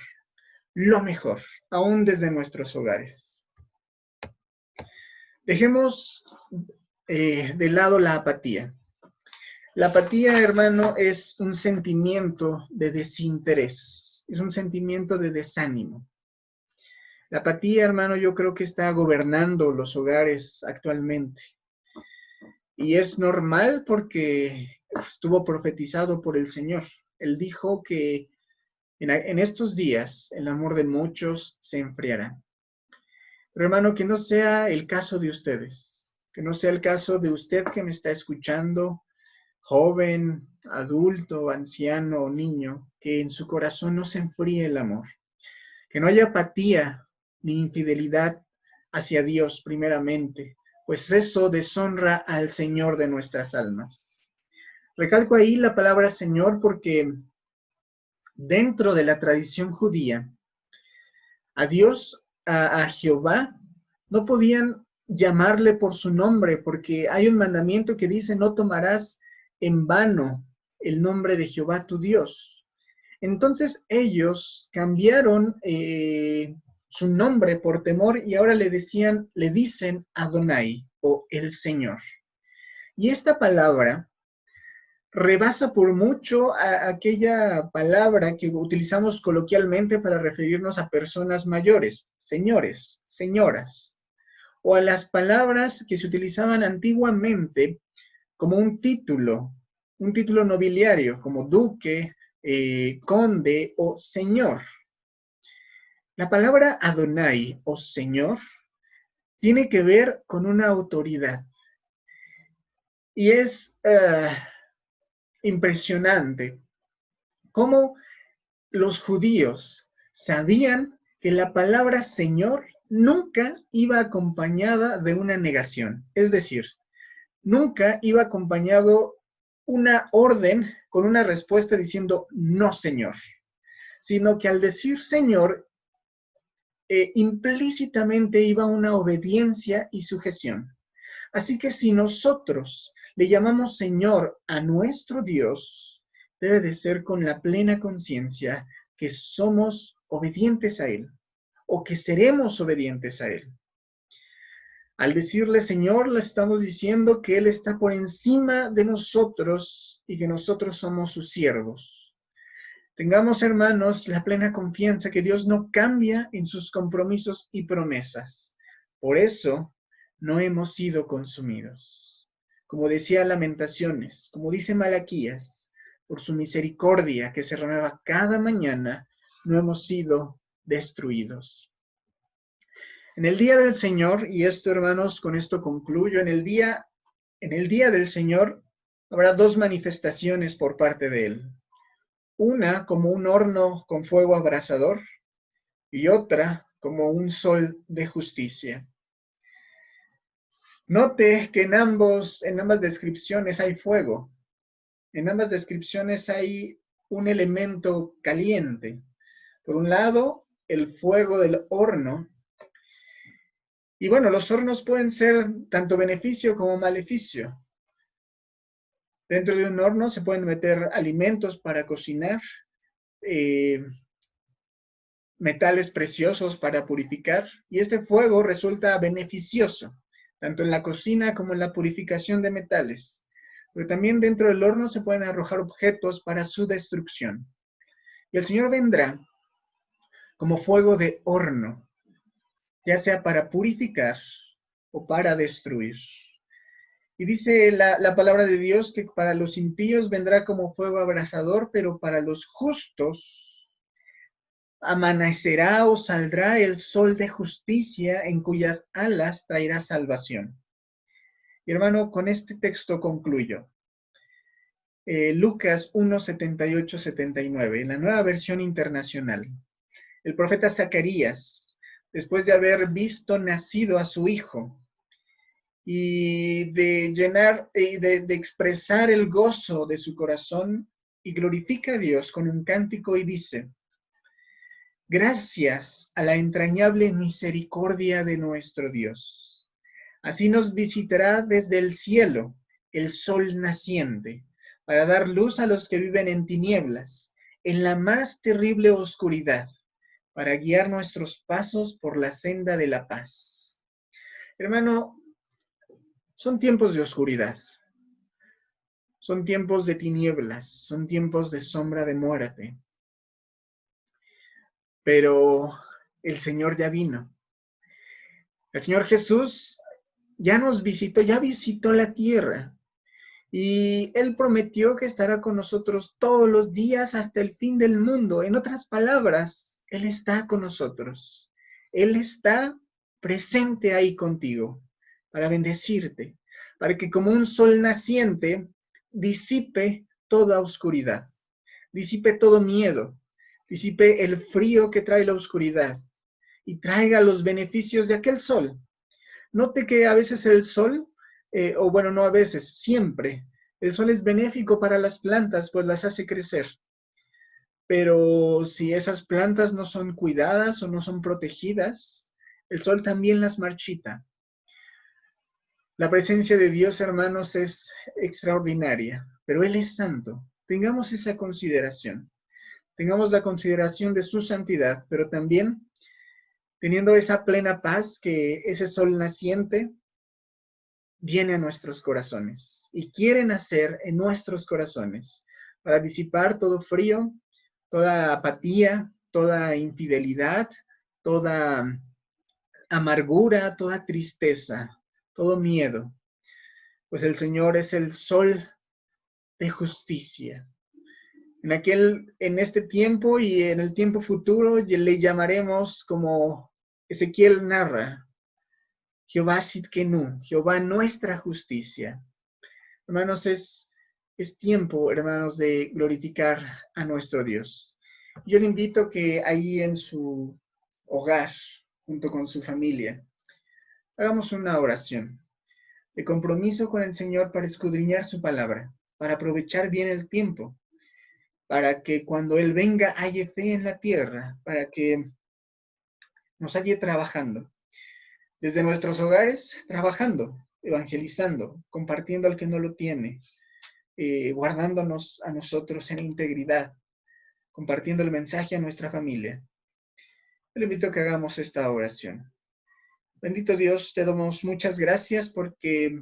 aún desde nuestros hogares. Dejemos de lado la apatía. La apatía, hermano, es un sentimiento de desinterés, es un sentimiento de desánimo. La apatía, hermano, yo creo que está gobernando los hogares actualmente. Y es normal porque estuvo profetizado por el Señor. Él dijo que en estos días el amor de muchos se enfriará. Pero hermano, que no sea el caso de ustedes, que no sea el caso de usted que me está escuchando, joven, adulto, anciano o niño, que en su corazón no se enfríe el amor, que no haya apatía ni infidelidad hacia Dios primeramente, pues eso deshonra al Señor de nuestras almas. Recalco ahí la palabra Señor porque dentro de la tradición judía, a Dios, a Jehová, no podían llamarle por su nombre, porque hay un mandamiento que dice, no tomarás en vano el nombre de Jehová tu Dios. Entonces ellos cambiaron su nombre por temor y ahora le dicen Adonai o el Señor. Y esta palabra rebasa por mucho a aquella palabra que utilizamos coloquialmente para referirnos a personas mayores, señores, señoras, o a las palabras que se utilizaban antiguamente como un título nobiliario, como duque, conde o señor. La palabra Adonai o señor tiene que ver con una autoridad. Y es impresionante cómo los judíos sabían que la palabra Señor nunca iba acompañada de una negación. Es decir, nunca iba acompañado una orden con una respuesta diciendo no, Señor, sino que al decir Señor, implícitamente iba una obediencia y sujeción. Así que si nosotros le llamamos Señor a nuestro Dios, debe de ser con la plena conciencia que somos obedientes a Él o que seremos obedientes a Él. Al decirle Señor, le estamos diciendo que Él está por encima de nosotros y que nosotros somos sus siervos. Tengamos, hermanos, la plena confianza que Dios no cambia en sus compromisos y promesas. Por eso no hemos sido consumidos. Como decía Lamentaciones, como dice Malaquías, por su misericordia que se renueva cada mañana, no hemos sido destruidos. En el día del Señor, y esto, hermanos, con esto concluyo, en el día del Señor habrá dos manifestaciones por parte de Él. Una como un horno con fuego abrasador y otra como un sol de justicia. Note que en ambas descripciones hay fuego. En ambas descripciones hay un elemento caliente. Por un lado, el fuego del horno. Y bueno, los hornos pueden ser tanto beneficio como maleficio. Dentro de un horno se pueden meter alimentos para cocinar, metales preciosos para purificar, y este fuego resulta beneficioso, tanto en la cocina como en la purificación de metales. Pero también dentro del horno se pueden arrojar objetos para su destrucción. Y el Señor vendrá como fuego de horno, ya sea para purificar o para destruir. Y dice la palabra de Dios que para los impíos vendrá como fuego abrasador, pero para los justos amanecerá o saldrá el sol de justicia en cuyas alas traerá salvación. Y hermano, con este texto concluyo. Lucas 1:78-79, en la Nueva Versión Internacional. El profeta Zacarías, después de haber visto nacido a su hijo, y de expresar el gozo de su corazón, y glorifica a Dios con un cántico y dice: gracias a la entrañable misericordia de nuestro Dios. Así nos visitará desde el cielo el sol naciente, para dar luz a los que viven en tinieblas, en la más terrible oscuridad, para guiar nuestros pasos por la senda de la paz. Hermano, son tiempos de oscuridad, son tiempos de tinieblas, son tiempos de sombra de muerte. Pero el Señor ya vino. El Señor Jesús ya nos visitó, ya visitó la tierra. Y Él prometió que estará con nosotros todos los días hasta el fin del mundo. En otras palabras, Él está con nosotros. Él está presente ahí contigo para bendecirte, para que como un sol naciente disipe toda oscuridad, disipe todo miedo, disipe el frío que trae la oscuridad y traiga los beneficios de aquel sol. Note que a veces el sol, o bueno, no a veces, siempre, el sol es benéfico para las plantas, pues las hace crecer. Pero si esas plantas no son cuidadas o no son protegidas, el sol también las marchita. La presencia de Dios, hermanos, es extraordinaria, pero Él es santo. Tengamos esa consideración. Tengamos la consideración de su santidad, pero también teniendo esa plena paz que ese sol naciente viene a nuestros corazones y quiere nacer en nuestros corazones para disipar todo frío, toda apatía, toda infidelidad, toda amargura, toda tristeza, todo miedo. Pues el Señor es el sol de justicia. En este tiempo y en el tiempo futuro le llamaremos, como Ezequiel narra, Jehová Sidkenu, Jehová nuestra justicia. Hermanos, es tiempo, hermanos, de glorificar a nuestro Dios. Yo le invito que ahí en su hogar, junto con su familia, hagamos una oración de compromiso con el Señor para escudriñar su palabra, para aprovechar bien el tiempo, para que cuando Él venga haya fe en la tierra, para que nos halle trabajando. Desde nuestros hogares, trabajando, evangelizando, compartiendo al que no lo tiene, guardándonos a nosotros en integridad, compartiendo el mensaje a nuestra familia. Le invito a que hagamos esta oración. Bendito Dios, te damos muchas gracias porque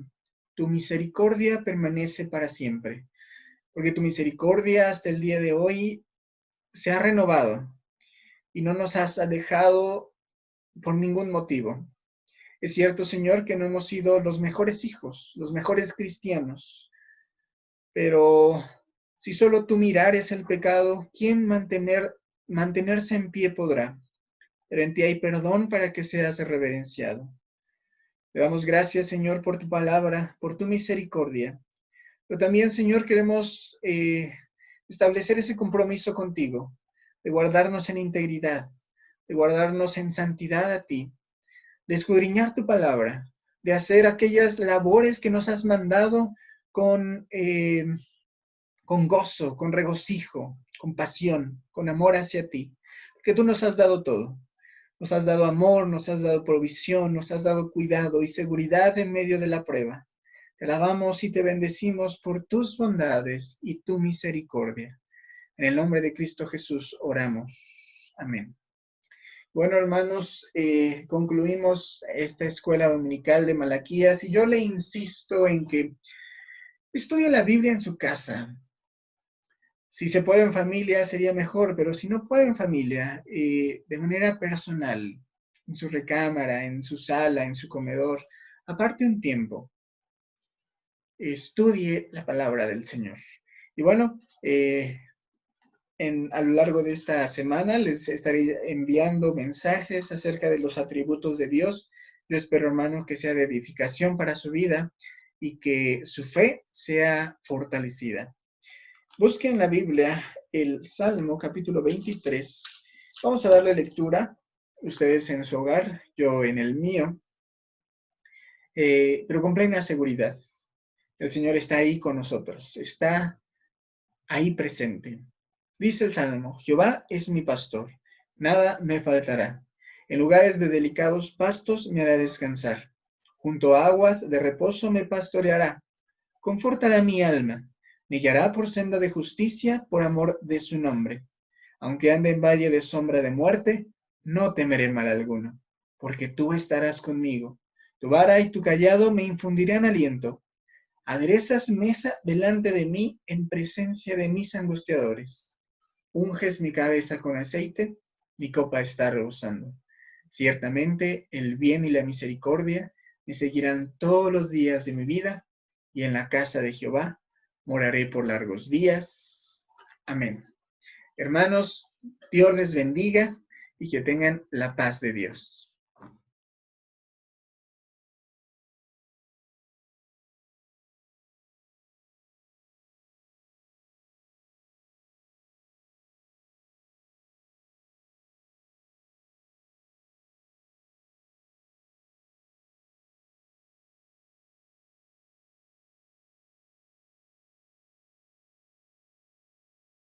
tu misericordia permanece para siempre, porque tu misericordia hasta el día de hoy se ha renovado y no nos has dejado por ningún motivo. Es cierto, Señor, que no hemos sido los mejores hijos, los mejores cristianos, pero si solo tu mirar es el pecado, ¿quién mantenerse en pie podrá? Pero en ti hay perdón para que seas reverenciado. Te damos gracias, Señor, por tu palabra, por tu misericordia. Pero también, Señor, queremos establecer ese compromiso contigo, de guardarnos en integridad, de guardarnos en santidad a ti, de escudriñar tu palabra, de hacer aquellas labores que nos has mandado con gozo, con regocijo, con pasión, con amor hacia ti, porque tú nos has dado todo. Nos has dado amor, nos has dado provisión, nos has dado cuidado y seguridad en medio de la prueba. Te alabamos y te bendecimos por tus bondades y tu misericordia. En el nombre de Cristo Jesús oramos. Amén. Bueno, hermanos, concluimos esta escuela dominical de Malaquías y yo le insisto en que estudie la Biblia en su casa. Si se puede en familia sería mejor, pero si no puede en familia, de manera personal, en su recámara, en su sala, en su comedor, aparte un tiempo, estudie la palabra del Señor. Y bueno, a lo largo de esta semana les estaré enviando mensajes acerca de los atributos de Dios. Yo espero, hermano, que sea de edificación para su vida y que su fe sea fortalecida. Busquen en la Biblia el Salmo capítulo 23. Vamos a darle lectura, ustedes en su hogar, yo en el mío, pero con plena seguridad. El Señor está ahí con nosotros, está ahí presente. Dice el Salmo, Jehová es mi pastor, nada me faltará. En lugares de delicados pastos me hará descansar. Junto a aguas de reposo me pastoreará. Confortará mi alma. Me guiará por senda de justicia por amor de su nombre. Aunque ande en valle de sombra de muerte, no temeré mal alguno, porque tú estarás conmigo. Tu vara y tu callado me infundirán aliento. Aderezas mesa delante de mí en presencia de mis angustiadores. Unges mi cabeza con aceite, mi copa está rebosando. Ciertamente el bien y la misericordia me seguirán todos los días de mi vida, y en la casa de Jehová moraré por largos días. Amén. Hermanos, Dios les bendiga y que tengan la paz de Dios.